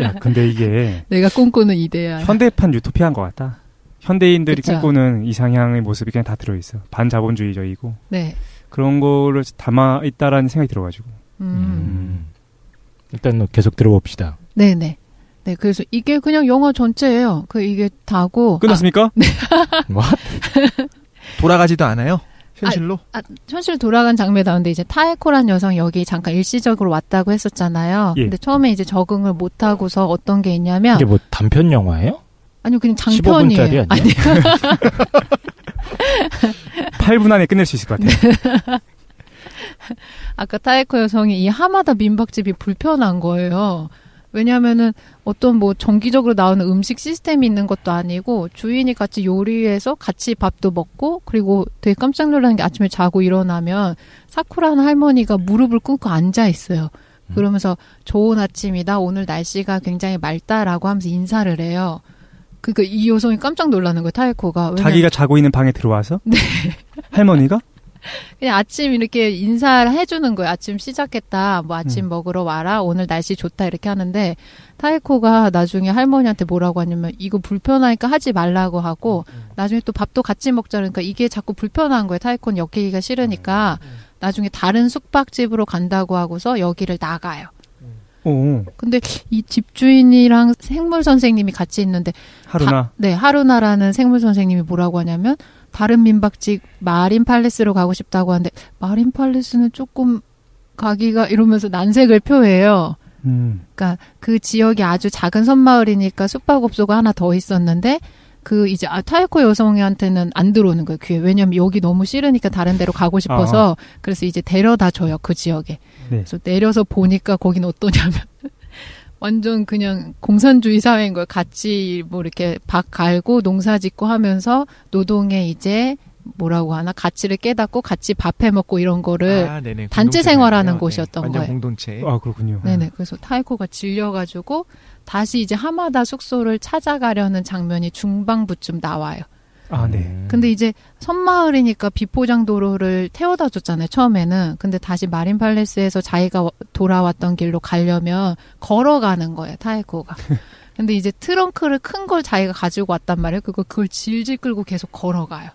야, 근데 이게 내가 꿈꾸는 이데아. 현대판 유토피아인 것 같다. 현대인들이 그쵸? 꿈꾸는 이상향의 모습이 그냥 다 들어있어. 반자본주의적이고. 네. 그런 거를 담아 있다라는 생각이 들어가지고. 일단 계속 들어봅시다. 네네. 네, 그래서 이게 그냥 영화 전체예요. 이게 다고. 끝났습니까? 네. 돌아가지도 않아요? 현실로? 현실 돌아간 장면이 나오는데 이제 타에코란 여성 여기 잠깐 일시적으로 왔다고 했었잖아요. 예. 근데 처음에 이제 적응을 못 하고서 어떤 게 있냐면 이게 뭐 단편 영화예요? 아니요, 그냥 장편이에요. 15분짜리 아니에요? 8분 안에 끝낼 수 있을 것 같아요. 아까 타에코 여성이 이 하마다 민박집이 불편한 거예요. 왜냐하면은 어떤 뭐 정기적으로 나오는 음식 시스템이 있는 것도 아니고 주인이 같이 요리해서 같이 밥도 먹고 그리고 되게 깜짝 놀라는 게 아침에 자고 일어나면 사쿠라는 할머니가 무릎을 꿇고 앉아 있어요. 그러면서 좋은 아침이다. 오늘 날씨가 굉장히 맑다라고 하면서 인사를 해요. 그러니까 이 여성이 깜짝 놀라는 거예요. 타에코가. 자기가 자고 있는 방에 들어와서? 네. 할머니가? 그냥 아침 이렇게 인사를 해주는 거예요. 아침 시작했다. 뭐 아침 먹으러 와라. 오늘 날씨 좋다. 이렇게 하는데 타에코가 나중에 할머니한테 뭐라고 하냐면 이거 불편하니까 하지 말라고 하고 나중에 또 밥도 같이 먹자. 그러니까 이게 자꾸 불편한 거예요. 타에코는 엮이기가 싫으니까 나중에 다른 숙박집으로 간다고 하고서 여기를 나가요. 근데 이 집주인이랑 생물 선생님이 같이 있는데 하루나? 네, 하루나라는 생물 선생님이 뭐라고 하냐면 다른 민박집 마린 팔레스로 가고 싶다고 하는데 마린 팔레스는 조금 가기가 이러면서 난색을 표해요. 그러니까 그 지역이 아주 작은 섬마을이니까 숙박업소가 하나 더 있었는데 그 이제 타이코 여성한테는 안 들어오는 거예요, 귀에. 왜냐면 여기 너무 싫으니까 다른 데로 가고 싶어서 그래서 이제 데려다 줘요, 그 지역에. 네. 그래서 내려서 보니까 거긴 어떠냐면 완전 그냥 공산주의 사회인 거예요. 같이 뭐 이렇게 밭 갈고 농사 짓고 하면서 노동에 이제 뭐라고 하나 가치를 깨닫고 같이 밥 해 먹고 이런 거를 단체 생활하는 곳이었던 완전 거예요. 공동체. 아, 그렇군요. 네네. 그래서 타이코가 질려가지고 다시 이제 하마다 숙소를 찾아가려는 장면이 중반부쯤 나와요. 아, 네. 근데 이제 섬마을이니까 비포장 도로를 태워다 줬잖아요, 처음에는. 근데 다시 마린 팔레스에서 자기가 돌아왔던 길로 가려면 걸어가는 거예요, 타이코가. 근데 이제 트렁크를 큰 걸 자기가 가지고 왔단 말이에요. 그걸 질질 끌고 계속 걸어가요.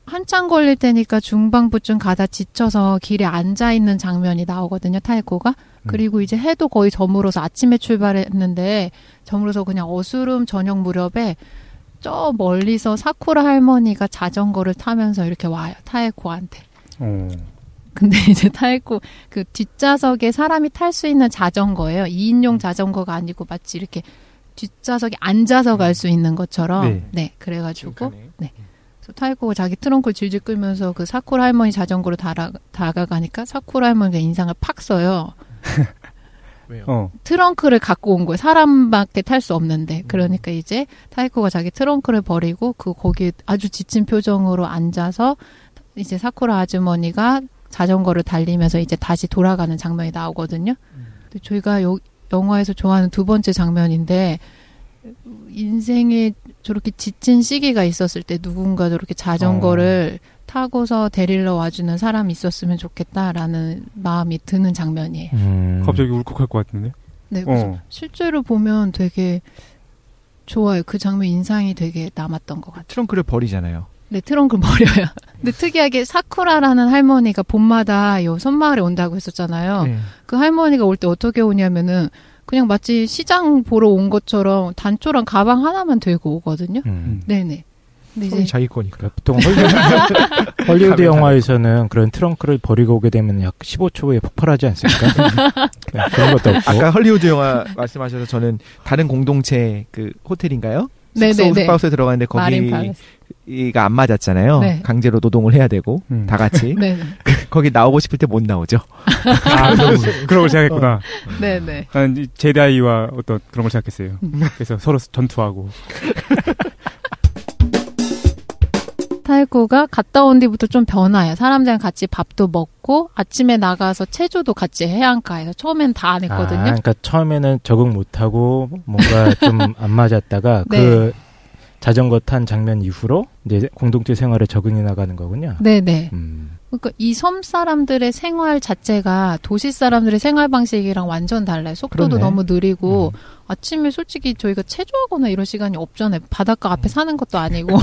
한참 걸릴 때니까 중반부쯤 가다 지쳐서 길에 앉아있는 장면이 나오거든요, 타이코가. 그리고 이제 해도 거의 저물어서 아침에 출발했는데 저물어서 그냥 어스름 저녁 무렵에 저 멀리서 사쿠라 할머니가 자전거를 타면서 이렇게 와요, 타이코한테. 근데 이제 타이코 그 뒷좌석에 사람이 탈 수 있는 자전거예요. 2인용 자전거가 아니고 마치 이렇게 뒷좌석에 앉아서 갈 수 있는 것처럼. 네, 그래가지고 네. 그래서 타이코가 자기 트렁크를 질질 끌면서 그 사쿠라 할머니 자전거로 다가가니까 사쿠라 할머니가 인상을 팍 써요. 왜요? 트렁크를 갖고 온 거예요. 사람밖에 탈 수 없는데. 그러니까 이제 타이코가 자기 트렁크를 버리고 거기에 아주 지친 표정으로 앉아서 이제 사쿠라 아주머니가 자전거를 달리면서 이제 다시 돌아가는 장면이 나오거든요. 근데 저희가 영화에서 좋아하는 두 번째 장면인데 인생에 저렇게 지친 시기가 있었을 때 누군가 저렇게 자전거를 타고서 데리러 와주는 사람이 있었으면 좋겠다라는 마음이 드는 장면이에요. 갑자기 울컥할 것 같은데? 네, 그래서 실제로 보면 되게 좋아요. 그 장면 인상이 되게 남았던 것 같아요. 트렁크를 버리잖아요. 네, 트렁크를 버려요. 근데 특이하게 사쿠라라는 할머니가 봄마다 요 섬마을에 온다고 했었잖아요. 네. 그 할머니가 올 때 어떻게 오냐면은 그냥 마치 시장 보러 온 것처럼 단초랑 가방 하나만 들고 오거든요. 네네. 근데 이제 자기 거니까. 보통 헐리우드 영화에서는 그런 트렁크를 버리고 오게 되면 약 15초 후에 폭발하지 않습니까? 네, 그런 것도 없고. 아까 헐리우드 영화 말씀하셔서 저는 다른 공동체 그 호텔인가요? 숙박소에 들어갔는데 거기가 안 맞았잖아요. 네. 강제로 노동을 해야 되고 다 같이. 거기 나오고 싶을 때 못 나오죠. 아, 그런 걸 생각했구나. 네네. 난 제다이와 어떤 그런 걸 생각했어요. 그래서 서로 전투하고. 타이코가 갔다 온 뒤부터 좀 변화해요. 사람들이랑 같이 밥도 먹고 아침에 나가서 체조도 같이 해안가에서 처음엔 다 안 했거든요. 그러니까 처음에는 적응 못하고 뭔가 좀 안 맞았다가 네. 그 자전거 탄 장면 이후로 이제 공동체 생활에 적응해 나가는 거군요. 네네. 그러니까 이 섬 사람들의 생활 자체가 도시 사람들의 생활 방식이랑 완전 달라요. 속도도 그러네. 너무 느리고 아침에 솔직히 저희가 체조하거나 이런 시간이 없잖아요. 바닷가 앞에 사는 것도 아니고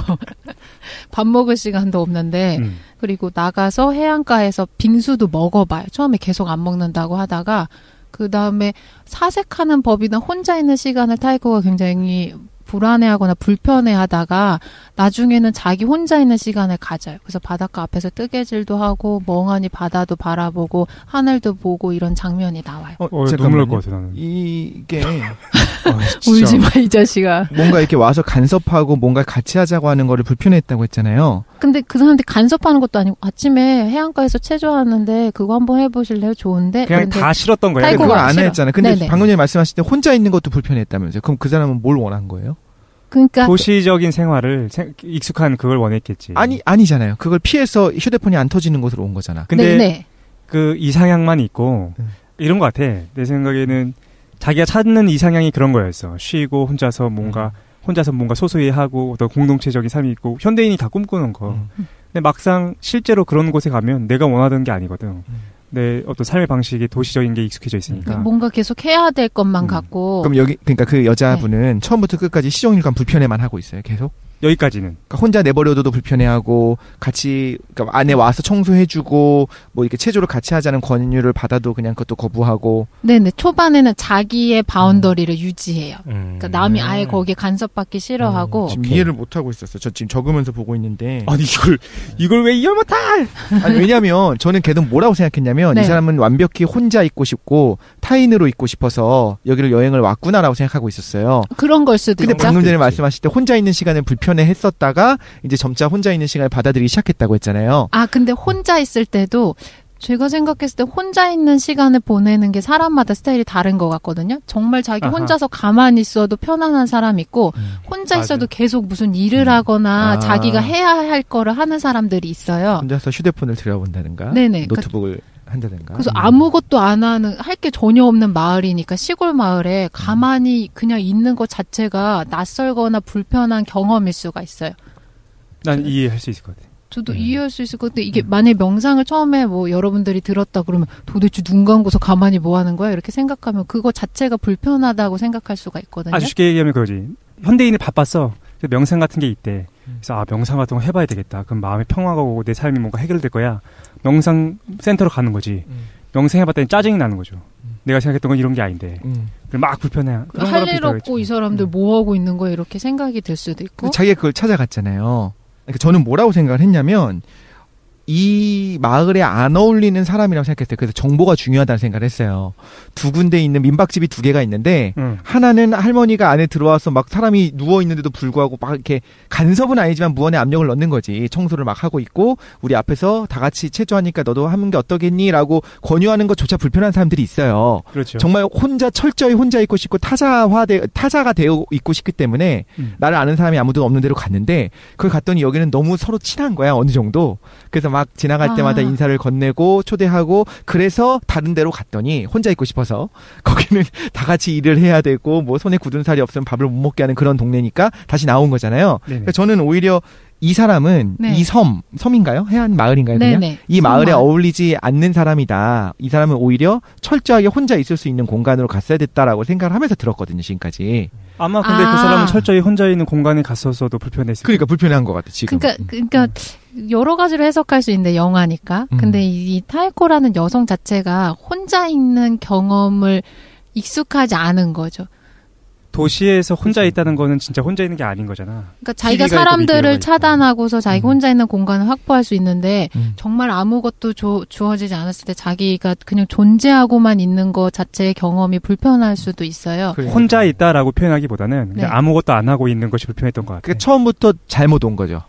밥 먹을 시간도 없는데 그리고 나가서 해안가에서 빙수도 먹어봐요. 처음에 계속 안 먹는다고 하다가 그 다음에 사색하는 법이나 혼자 있는 시간을 타이코가 굉장히 불안해하거나 불편해하다가 나중에는 자기 혼자 있는 시간을 가져요. 그래서 바닷가 앞에서 뜨개질도 하고 멍하니 바다도 바라보고 하늘도 보고 이런 장면이 나와요. 눈물 날 것 같아 나는. 이게 울지 마 이 자식아. 뭔가 이렇게 와서 간섭하고 뭔가 같이 하자고 하는 거를 불편했다고 했잖아요. 근데 그 사람들이 간섭하는 것도 아니고 아침에 해안가에서 체조하는데 그거 한번 해보실래요? 좋은데. 그냥 다 싫었던 거예요. 그걸 안 했잖아요. 근데 네네. 방금 전에 말씀하실 때 혼자 있는 것도 불편했다면서요. 그럼 그 사람은 뭘 원한 거예요? 그러니까 도시적인 생활을 익숙한 그걸 원했겠지. 아니잖아요. 그걸 피해서 휴대폰이 안 터지는 곳으로 온 거잖아. 근데 네네. 그 이상향만 있고 이런 것 같아. 내 생각에는 자기가 찾는 이상향이 그런 거였어. 쉬고 혼자서 뭔가 소소히 하고 어떤 공동체적인 삶이 있고 현대인이 다 꿈꾸는 거. 근데 막상 실제로 그런 곳에 가면 내가 원하던 게 아니거든. 내 어떤 삶의 방식이 도시적인 게 익숙해져 있으니까 뭔가 계속 해야 될 것만 같고. 그럼 그러니까 그 여자분은 네. 처음부터 끝까지 시종일관 불편해만 하고 있어요. 계속. 여기까지는. 그러니까 혼자 내버려둬도 불편해하고 같이 그러니까 안에 와서 청소해주고 뭐 이렇게 체조를 같이 하자는 권유를 받아도 그냥 그것도 거부하고. 네네. 초반에는 자기의 바운더리를 유지해요. 그러니까 남이 아예 거기에 간섭받기 싫어하고. 지금 이해를 못 하고 있었어요. 저 지금 적으면서 보고 있는데. 아니 이걸 왜 이해 못할? 아니 왜냐면 저는 계속 뭐라고 생각했냐면 네. 이 사람은 완벽히 혼자 있고 싶고 타인으로 있고 싶어서 여기를 여행을 왔구나라고 생각하고 있었어요. 그런 걸 수도 근데 있죠. 방금 전에 말씀하실 때 혼자 있는 시간을 불편해했었다가 이제 점차 혼자 있는 시간을 받아들이기 시작했다고 했잖아요. 아, 근데 혼자 있을 때도 제가 생각했을 때 혼자 있는 시간을 보내는 게 사람마다 스타일이 다른 것 같거든요. 정말 자기 아하. 혼자서 가만히 있어도 편안한 사람 있고 혼자 맞아요. 있어도 계속 무슨 일을 하거나 아. 자기가 해야 할 거를 하는 사람들이 있어요. 혼자서 휴대폰을 들여본다든가 네네. 노트북을 한다든가. 그래서 아무것도 안 하는 할 게 전혀 없는 마을이니까 시골 마을에 가만히 그냥 있는 것 자체가 낯설거나 불편한 경험일 수가 있어요. 난 이해할 수 있을 것 같아. 저도 이해할 수 있을 것 같은데 이게 만약에 명상을 처음에 뭐 여러분들이 들었다 그러면 도대체 눈 감고서 가만히 뭐 하는 거야? 이렇게 생각하면 그거 자체가 불편하다고 생각할 수가 있거든요. 아주 쉽게 얘기하면 그거지. 현대인이 바빴어. 그래서 명상 같은 게 있대. 그래서 명상 같은 거 해봐야 되겠다. 그럼 마음의 평화가 오고 내 삶이 뭔가 해결될 거야. 명상 센터로 가는 거지. 명상해봤더니 짜증이 나는 거죠. 내가 생각했던 건 이런 게 아닌데. 막 불편해. 할 일 없고 이 사람들 뭐 하고 있는 거야? 이렇게 생각이 들 수도 있고. 자기가 그걸 찾아갔잖아요. 그러니까 저는 뭐라고 생각을 했냐면 이 마을에 안 어울리는 사람이라고 생각했어요. 그래서 정보가 중요하다는 생각을 했어요. 두 군데 있는 민박집이 두 개가 있는데 하나는 할머니가 안에 들어와서 막 사람이 누워 있는데도 불구하고 막 이렇게 간섭은 아니지만 무언의 압력을 넣는 거지. 청소를 막 하고 있고 우리 앞에서 다 같이 체조하니까 너도 하는 게 어떠겠니?라고 권유하는 것조차 불편한 사람들이 있어요. 그렇죠. 정말 철저히 혼자 있고 싶고 타자가 되어 있고 싶기 때문에 나를 아는 사람이 아무도 없는 데로 갔는데 그걸 갔더니 여기는 너무 서로 친한 거야. 어느 정도. 그래서 막 지나갈 때마다 인사를 건네고 초대하고 그래서 다른 데로 갔더니 혼자 있고 싶어서 거기는 다 같이 일을 해야 되고 뭐 손에 굳은 살이 없으면 밥을 못 먹게 하는 그런 동네니까 다시 나온 거잖아요. 그러니까 저는 오히려 이 사람은 이 섬인가요? 해안 마을인가요? 그냥? 이 마을에 어울리지 않는 사람이다. 이 사람은 오히려 철저하게 혼자 있을 수 있는 공간으로 갔어야 됐다라고 생각을 하면서 들었거든요. 지금까지. 아마 근데 그 사람은 철저히 혼자 있는 공간에 갔었어도 불편했을 그러니까 불편한 것 같아 지금. 그러니까 여러 가지로 해석할 수 있는데 영화니까. 근데 이 타에코라는 여성 자체가 혼자 있는 경험을 익숙하지 않은 거죠. 도시에서 혼자 있다는 거는 진짜 혼자 있는 게 아닌 거잖아. 그러니까 자기가 사람들을 차단하고서 자기가 혼자 있는 공간을 확보할 수 있는데 정말 아무것도 주어지지 않았을 때 자기가 그냥 존재하고만 있는 것 자체의 경험이 불편할 수도 있어요. 혼자 있다라고 표현하기보다는 그냥 아무것도 안 하고 있는 것이 불편했던 것 같아요. 그러니까 처음부터 잘못 온 거죠.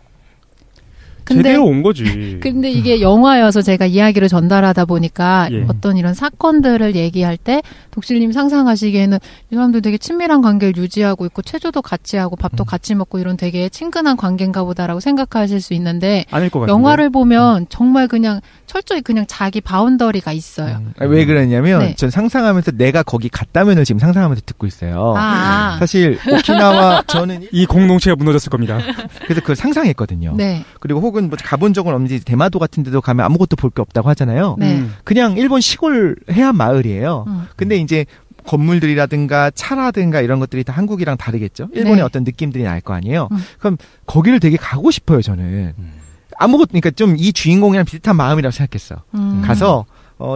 제대로 온 거지. 근데 이게 영화여서 제가 이야기를 전달하다 보니까 어떤 이런 사건들을 얘기할 때 독실님 상상하시기에는 이 사람들 되게 친밀한 관계를 유지하고 있고 체조도 같이 하고 밥도 같이 먹고 이런 되게 친근한 관계인가 보다라고 생각하실 수 있는데 아닐 것 같은데. 영화를 보면 정말 그냥 철저히 그냥 자기 바운더리가 있어요. 왜 그러냐면 전 상상하면서 내가 거기 갔다면을 지금 상상하면서 듣고 있어요. 사실 오키나와 저는 이 공동체가 무너졌을 겁니다. 그래서 그걸 상상했거든요. 네. 그리고 혹은 뭐 가본 적은 없는지 대마도 같은 데도 가면 아무것도 볼 게 없다고 하잖아요. 그냥 일본 시골 해안 마을이에요. 근데 이제 건물들이라든가 차라든가 이런 것들이 다 한국이랑 다르겠죠. 일본의 어떤 느낌들이 날 거 아니에요. 그럼 거기를 되게 가고 싶어요, 저는. 그러니까 좀 이 주인공이랑 비슷한 마음이라고 생각했어. 가서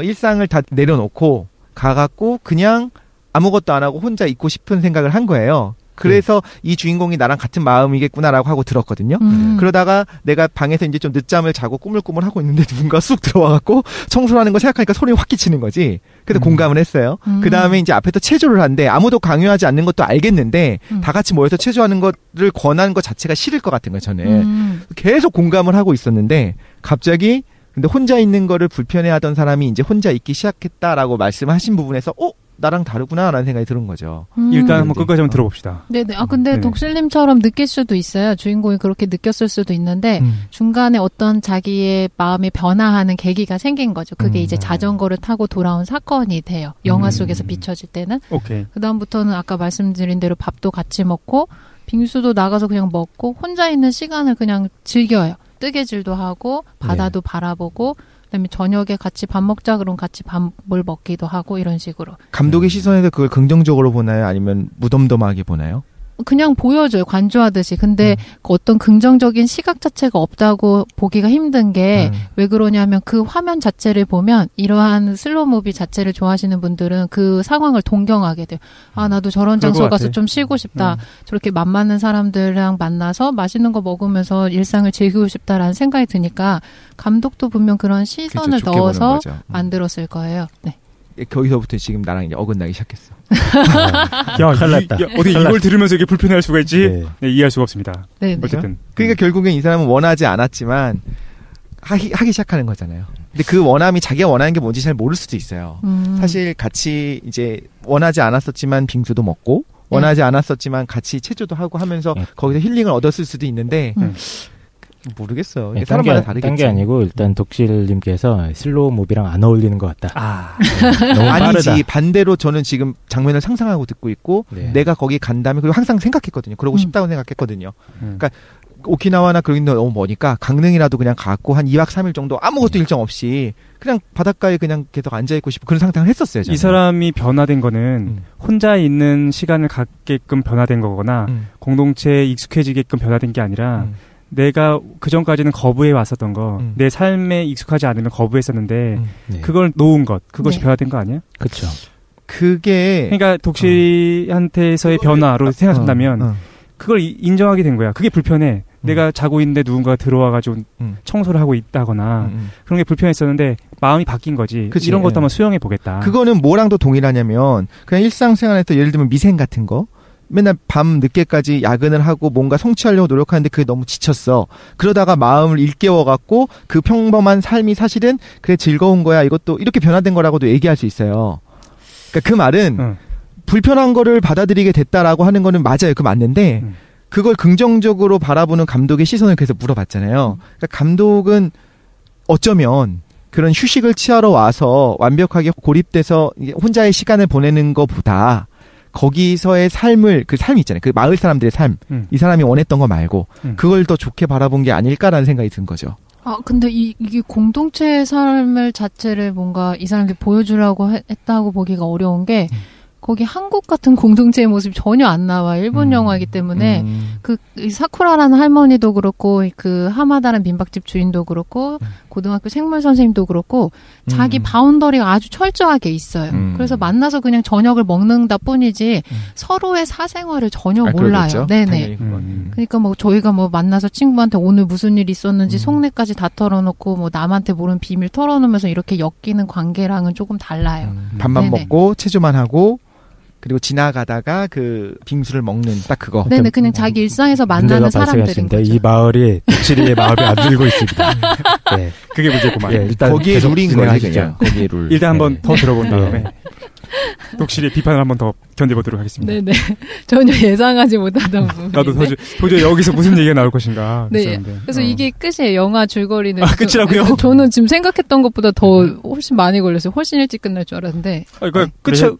일상을 다 내려놓고 가갖고 그냥 아무것도 안 하고 혼자 있고 싶은 생각을 한 거예요. 그래서 이 주인공이 나랑 같은 마음이겠구나라고 하고 들었거든요. 그러다가 내가 방에서 이제 좀 늦잠을 자고 꾸물꾸물하고 있는데 누군가 쑥 들어와갖고 청소를 하는 거 생각하니까 소름이 확 끼치는 거지. 그래서 공감을 했어요. 그 다음에 이제 앞에 또 체조를 하는데 아무도 강요하지 않는 것도 알겠는데 다 같이 모여서 체조하는 거를 권하는 것 자체가 싫을 것 같은 거예요, 저는. 계속 공감을 하고 있었는데 갑자기 근데 혼자 있는 거를 불편해하던 사람이 이제 혼자 있기 시작했다라고 말씀하신 부분에서 나랑 다르구나라는 생각이 드는 거죠. 일단 한번 끝까지 한번 들어봅시다. 네네. 근데 독실님처럼 느낄 수도 있어요. 주인공이 그렇게 느꼈을 수도 있는데 중간에 어떤 자기의 마음이 변화하는 계기가 생긴 거죠. 그게 이제 자전거를 타고 돌아온 사건이 돼요. 영화 속에서 비춰질 때는. 오케이. 그다음부터는 아까 말씀드린 대로 밥도 같이 먹고 빙수도 나가서 그냥 먹고 혼자 있는 시간을 그냥 즐겨요. 뜨개질도 하고 바다도 바라보고 그다음에 저녁에 같이 밥 먹자 그러면 같이 밥을 먹기도 하고 이런 식으로. 감독의 시선에서 그걸 긍정적으로 보나요? 아니면 무덤덤하게 보나요? 그냥 보여줘요. 관조하듯이. 근데 어떤 긍정적인 시각 자체가 없다고 보기가 힘든 게 왜 그러냐면 그 화면 자체를 보면 이러한 슬로우 무비 자체를 좋아하시는 분들은 그 상황을 동경하게 돼요. 아, 나도 저런 장소 가서 좀 쉬고 싶다. 저렇게 맘 맞는 사람들이랑 만나서 맛있는 거 먹으면서 일상을 즐기고 싶다라는 생각이 드니까 감독도 분명 그런 시선을 그렇죠, 넣어서 만들었을 거예요. 네. 거기서부터 지금 나랑 이제 어긋나기 시작했어. 야, 어디 이걸 들으면서 이게 불편할 수가 있지? 네, 이해할 수가 없습니다. 네, 어쨌든. 그러니까 결국엔 이 사람은 원하지 않았지만 하기 시작하는 거잖아요. 근데 그 원함이 자기가 원하는 게 뭔지 잘 모를 수도 있어요. 사실 같이 이제 원하지 않았었지만 빙수도 먹고 원하지 않았었지만 같이 체조도 하고 하면서 거기서 힐링을 얻었을 수도 있는데 모르겠어요. 네, 사람마다 다르겠지. 딴 게 아니고 일단 독실님께서 슬로우 무비랑 안 어울리는 것 같다. 아, 너무 아니지. 빠르다. 반대로 저는 지금 장면을 상상하고 듣고 있고 내가 거기 간다면 그리고 항상 생각했거든요. 그러고 싶다고 생각했거든요. 그러니까 오키나와나 그런 데 너무 머니까 강릉이라도 그냥 갔고 한 2박 3일 정도 아무것도 일정 없이 그냥 바닷가에 그냥 계속 앉아있고 싶고 그런 상상을 했었어요. 저는. 이 사람이 변화된 거는 혼자 있는 시간을 갖게끔 변화된 거거나 공동체에 익숙해지게끔 변화된 게 아니라 내가 그전까지는 거부해 왔었던 거, 내 삶에 익숙하지 않으면 거부했었는데 그걸 놓은 것, 그것이 변화된 거 아니야? 그렇죠. 그게 그러니까 독실한테서의 변화로 생각한다면 그걸 인정하게 된 거야. 그게 불편해. 내가 자고 있는데 누군가 들어와가지고 청소를 하고 있다거나 그런 게 불편했었는데 마음이 바뀐 거지. 그치, 이런 것도 한번 수용해 보겠다. 그거는 뭐랑도 동일하냐면 그냥 일상생활에서 예를 들면 미생 같은 거 맨날 밤 늦게까지 야근을 하고 뭔가 성취하려고 노력하는데 그게 너무 지쳤어. 그러다가 마음을 일깨워갖고 그 평범한 삶이 사실은 그래 즐거운 거야. 이것도 이렇게 변화된 거라고도 얘기할 수 있어요. 그러니까 그 말은 불편한 거를 받아들이게 됐다라고 하는 거는 맞아요. 그 맞는데 그걸 긍정적으로 바라보는 감독의 시선을 그래서 물어봤잖아요. 그러니까 감독은 어쩌면 그런 휴식을 취하러 와서 완벽하게 고립돼서 혼자의 시간을 보내는 것보다 거기서의 삶을, 그 삶이 있잖아요. 그 마을 사람들의 삶. 이 사람이 원했던 거 말고, 그걸 더 좋게 바라본 게 아닐까라는 생각이 든 거죠. 아, 근데 이게 공동체의 삶을 자체를 뭔가 이 사람들이 보여주려고 했다고 보기가 어려운 게, 거기 한국 같은 공동체의 모습이 전혀 안 나와. 일본 영화이기 때문에 이 사쿠라라는 할머니도 그렇고 그 하마다라는 민박집 주인도 그렇고 고등학교 생물 선생님도 그렇고 자기 바운더리가 아주 철저하게 있어요. 그래서 만나서 그냥 저녁을 먹는다 뿐이지 서로의 사생활을 전혀 몰라요. 그러겠죠? 네네. 그러니까 뭐 저희가 뭐 만나서 친구한테 오늘 무슨 일 있었는지 속내까지 다 털어놓고 뭐 남한테 모르는 비밀 털어놓으면서 이렇게 엮이는 관계랑은 조금 달라요. 밥만 네네. 먹고 체조만 하고 그리고 지나가다가 그 빙수를 먹는 딱 그거. 네네, 그냥 자기 일상에서 만나는 사람들인 거죠. 이 마을이 독실이의 마음에 안 들고 있습니다. 네. 그게 문제구만. 네, 일단 거기에 룰인 거지 그냥. 거기에 룰. 일단 한번 더 들어본 다음에 독실이의 비판을 한번 더 견뎌보도록 하겠습니다. 네네. 전혀 예상하지 못하던 부분. 나도 도저히 여기서 무슨 얘기가 나올 것인가. 네. 했었는데. 그래서 이게 끝이에요. 영화 줄거리는. 아, 끝이라고요? 저는 지금 생각했던 것보다 더 훨씬 많이 걸렸어요. 훨씬 일찍 끝날 줄 알았는데. 그러니까 그래서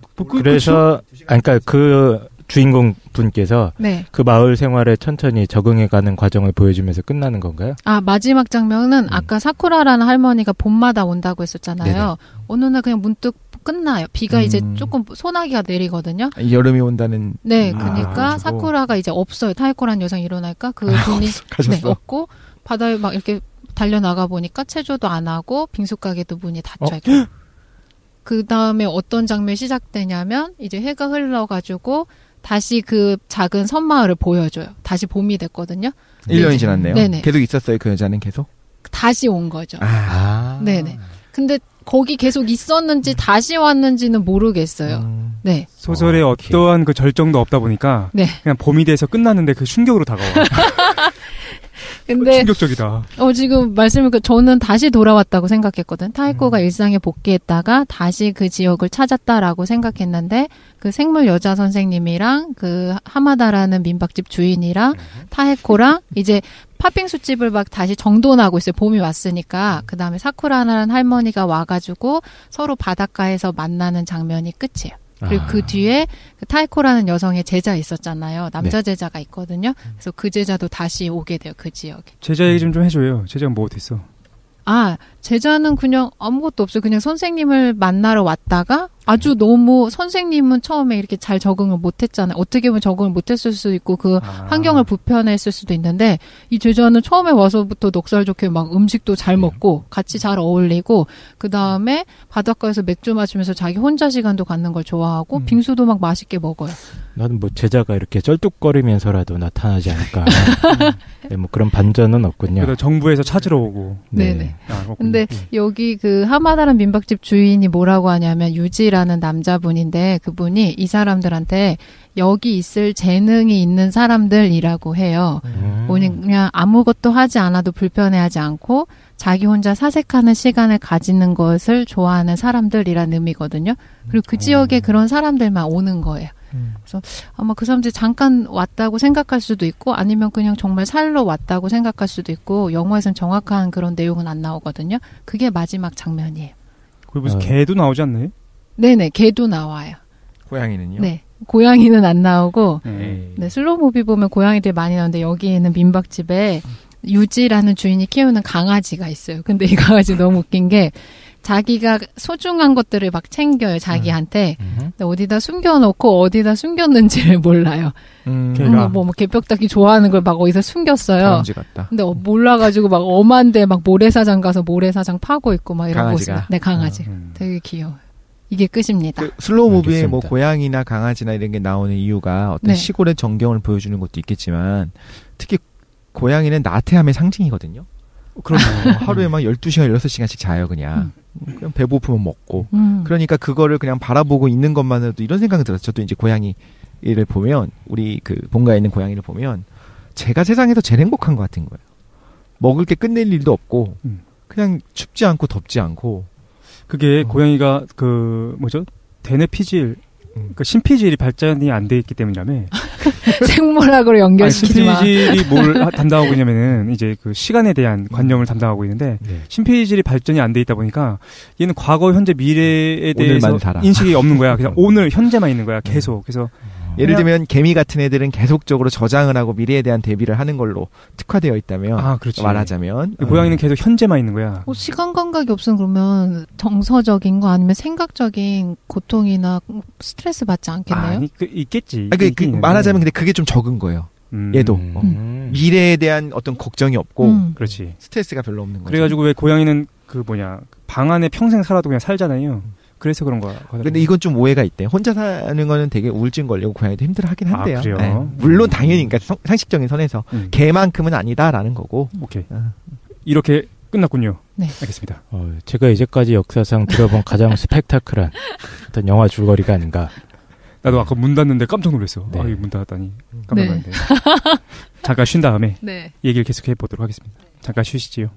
그러니까 그 주인공 분께서 그 마을 생활에 천천히 적응해가는 과정을 보여주면서 끝나는 건가요? 아, 마지막 장면은 아까 사쿠라라는 할머니가 봄마다 온다고 했었잖아요. 네네. 어느 날 그냥 문득 끝나요. 비가 이제 조금 소나기가 내리거든요. 여름이 온다는. 네, 그러니까 사쿠라가 이제 없어요. 타이코라는 여성이 일어날까? 그 분이 없고 바다에 막 이렇게 달려나가 보니까 체조도 안 하고 빙수 가게도 문이 닫혀 있고. 그 다음에 어떤 장면이 시작되냐면 이제 해가 흘러가지고 다시 그 작은 섬마을을 보여줘요. 다시 봄이 됐거든요. 1년이 지났네요. 네네. 계속 있었어요, 그 여자는 계속? 다시 온 거죠. 아. 네네. 근데 거기 계속 있었는지 다시 왔는지는 모르겠어요. 네. 소설에 어떠한 그 절정도 없다 보니까 그냥 봄이 돼서 끝났는데 그 충격으로 다가와. 근데 충격적이다. 지금 저는 다시 돌아왔다고 생각했거든. 타이코가 일상에 복귀했다가 다시 그 지역을 찾았다라고 생각했는데 그 생물 여자 선생님이랑 그 하마다라는 민박집 주인이랑 타이코랑 이제 팥빙수 집을 막 다시 정돈하고 있어요. 봄이 왔으니까. 그 다음에 사쿠라라는 할머니가 와가지고 서로 바닷가에서 만나는 장면이 끝이에요. 그리고 그 뒤에 그 타이코라는 여성의 제자 있었잖아요. 남자 제자가 있거든요. 그래서 그 제자도 다시 오게 돼요. 그 지역에. 제자 얘기 좀 해줘요. 제자가 뭐 됐어? 아, 제자는 그냥 아무것도 없어요. 그냥 선생님을 만나러 왔다가 아주 너무 선생님은 처음에 이렇게 잘 적응을 못했잖아요. 어떻게 보면 적응을 못했을 수도 있고 그 환경을 불편했을 수도 있는데 이 제자는 처음에 와서부터 넉살 좋게 막 음식도 잘 먹고 같이 잘 어울리고 그 다음에 바닷가에서 맥주 마시면서 자기 혼자 시간도 갖는 걸 좋아하고 빙수도 막 맛있게 먹어요. 나는 뭐 제자가 이렇게 쩔뚝거리면서라도 나타나지 않을까. 네, 뭐 그런 반전은 없군요. 그래도 정부에서 찾으러 오고. 네네. 근데 여기 그 하마다란 민박집 주인이 뭐라고 하냐면 유지라는 남자분인데 그분이 이 사람들한테 여기 있을 재능이 있는 사람들이라고 해요. 그냥 아무것도 하지 않아도 불편해하지 않고 자기 혼자 사색하는 시간을 가지는 것을 좋아하는 사람들이라는 의미거든요. 그리고 그 지역에 그런 사람들만 오는 거예요. 그래서 아마 그 사람들이 잠깐 왔다고 생각할 수도 있고 아니면 그냥 정말 살러 왔다고 생각할 수도 있고 영화에서는 정확한 그런 내용은 안 나오거든요. 그게 마지막 장면이에요. 그리고 무슨 개도 나오지 않나요? 네네, 개도 나와요. 고양이는요? 네. 고양이는 안 나오고 네, 슬로우 무비 보면 고양이들 많이 나오는데 여기에는 민박집에 유지라는 주인이 키우는 강아지가 있어요. 근데 이 강아지 너무 웃긴 게 자기가 소중한 것들을 막 챙겨요, 자기한테. 근데 어디다 숨겨놓고 어디다 숨겼는지를 몰라요. 걔가 뭐 개벽다기 좋아하는 걸 막 어디서 숨겼어요. 다람쥐 같다. 근데 몰라가지고 막 엄한데 막 모래사장 가서 모래사장 파고 있고 막 이런 모습. 네, 강아지. 되게 귀여워요. 이게 끝입니다. 그 슬로우 무비에 알겠습니다. 뭐 고양이나 강아지나 이런 게 나오는 이유가 어떤 네. 시골의 정경을 보여주는 것도 있겠지만 특히 고양이는 나태함의 상징이거든요. 그렇죠. 하루에 막 12시간, 16시간씩 자요, 그냥. 그냥 배고프면 먹고. 그러니까 그거를 그냥 바라보고 있는 것만으로도 이런 생각이 들어서 저도 이제 고양이를 보면, 우리 그 본가에 있는 고양이를 보면, 제가 세상에서 제일 행복한 것 같은 거예요. 먹을 게 끝낼 일도 없고, 그냥 춥지 않고 덥지 않고. 그게 고양이가 그 뭐죠? 대뇌 피질, 그 신피질이 발전이 안 돼 있기 때문이라며. 생물학으로 연결시키지 마. 신피질이 뭘 담당하고 있냐면은 이제 그 시간에 대한 관념을 담당하고 있는데 신피질이 발전이 안 돼 있다 보니까 얘는 과거, 현재, 미래에 대해서 인식이 없는 거야. 그냥 오늘 현재만 있는 거야. 계속. 그래서 예를 들면 개미 같은 애들은 계속적으로 저장을 하고 미래에 대한 대비를 하는 걸로 특화되어 있다면 그렇지. 말하자면 고양이는 계속 현재만 있는 거야. 시간 감각이 없으면 그러면 정서적인 거 아니면 생각적인 고통이나 스트레스 받지 않겠네요? 아니, 있겠지. 말하자면 근데 그게 좀 적은 거예요. 얘도 미래에 대한 어떤 걱정이 없고 그렇지. 스트레스가 별로 없는 거죠. 그래가지고 왜 고양이는 그 방 안에 평생 살아도 그냥 살잖아요. 그래서 그런 거야. 근데 이건 좀 오해가 있대. 혼자 사는 거는 되게 우울증 걸리고 고양이도 힘들어하긴 한데요. 그래요? 네. 물론 당연히 그러니까 상식적인 선에서 개만큼은 아니다라는 거고. 오케이. 이렇게 끝났군요. 네. 알겠습니다. 제가 이제까지 역사상 들어본 가장 스펙타클한 어떤 영화 줄거리가 아닌가. 나도 아까 문 닫는데 깜짝 놀랐어. 네. 문 닫았다니 깜짝 놀랐는데. 잠깐 쉰 다음에 얘기를 계속해 보도록 하겠습니다. 잠깐 쉬시지요.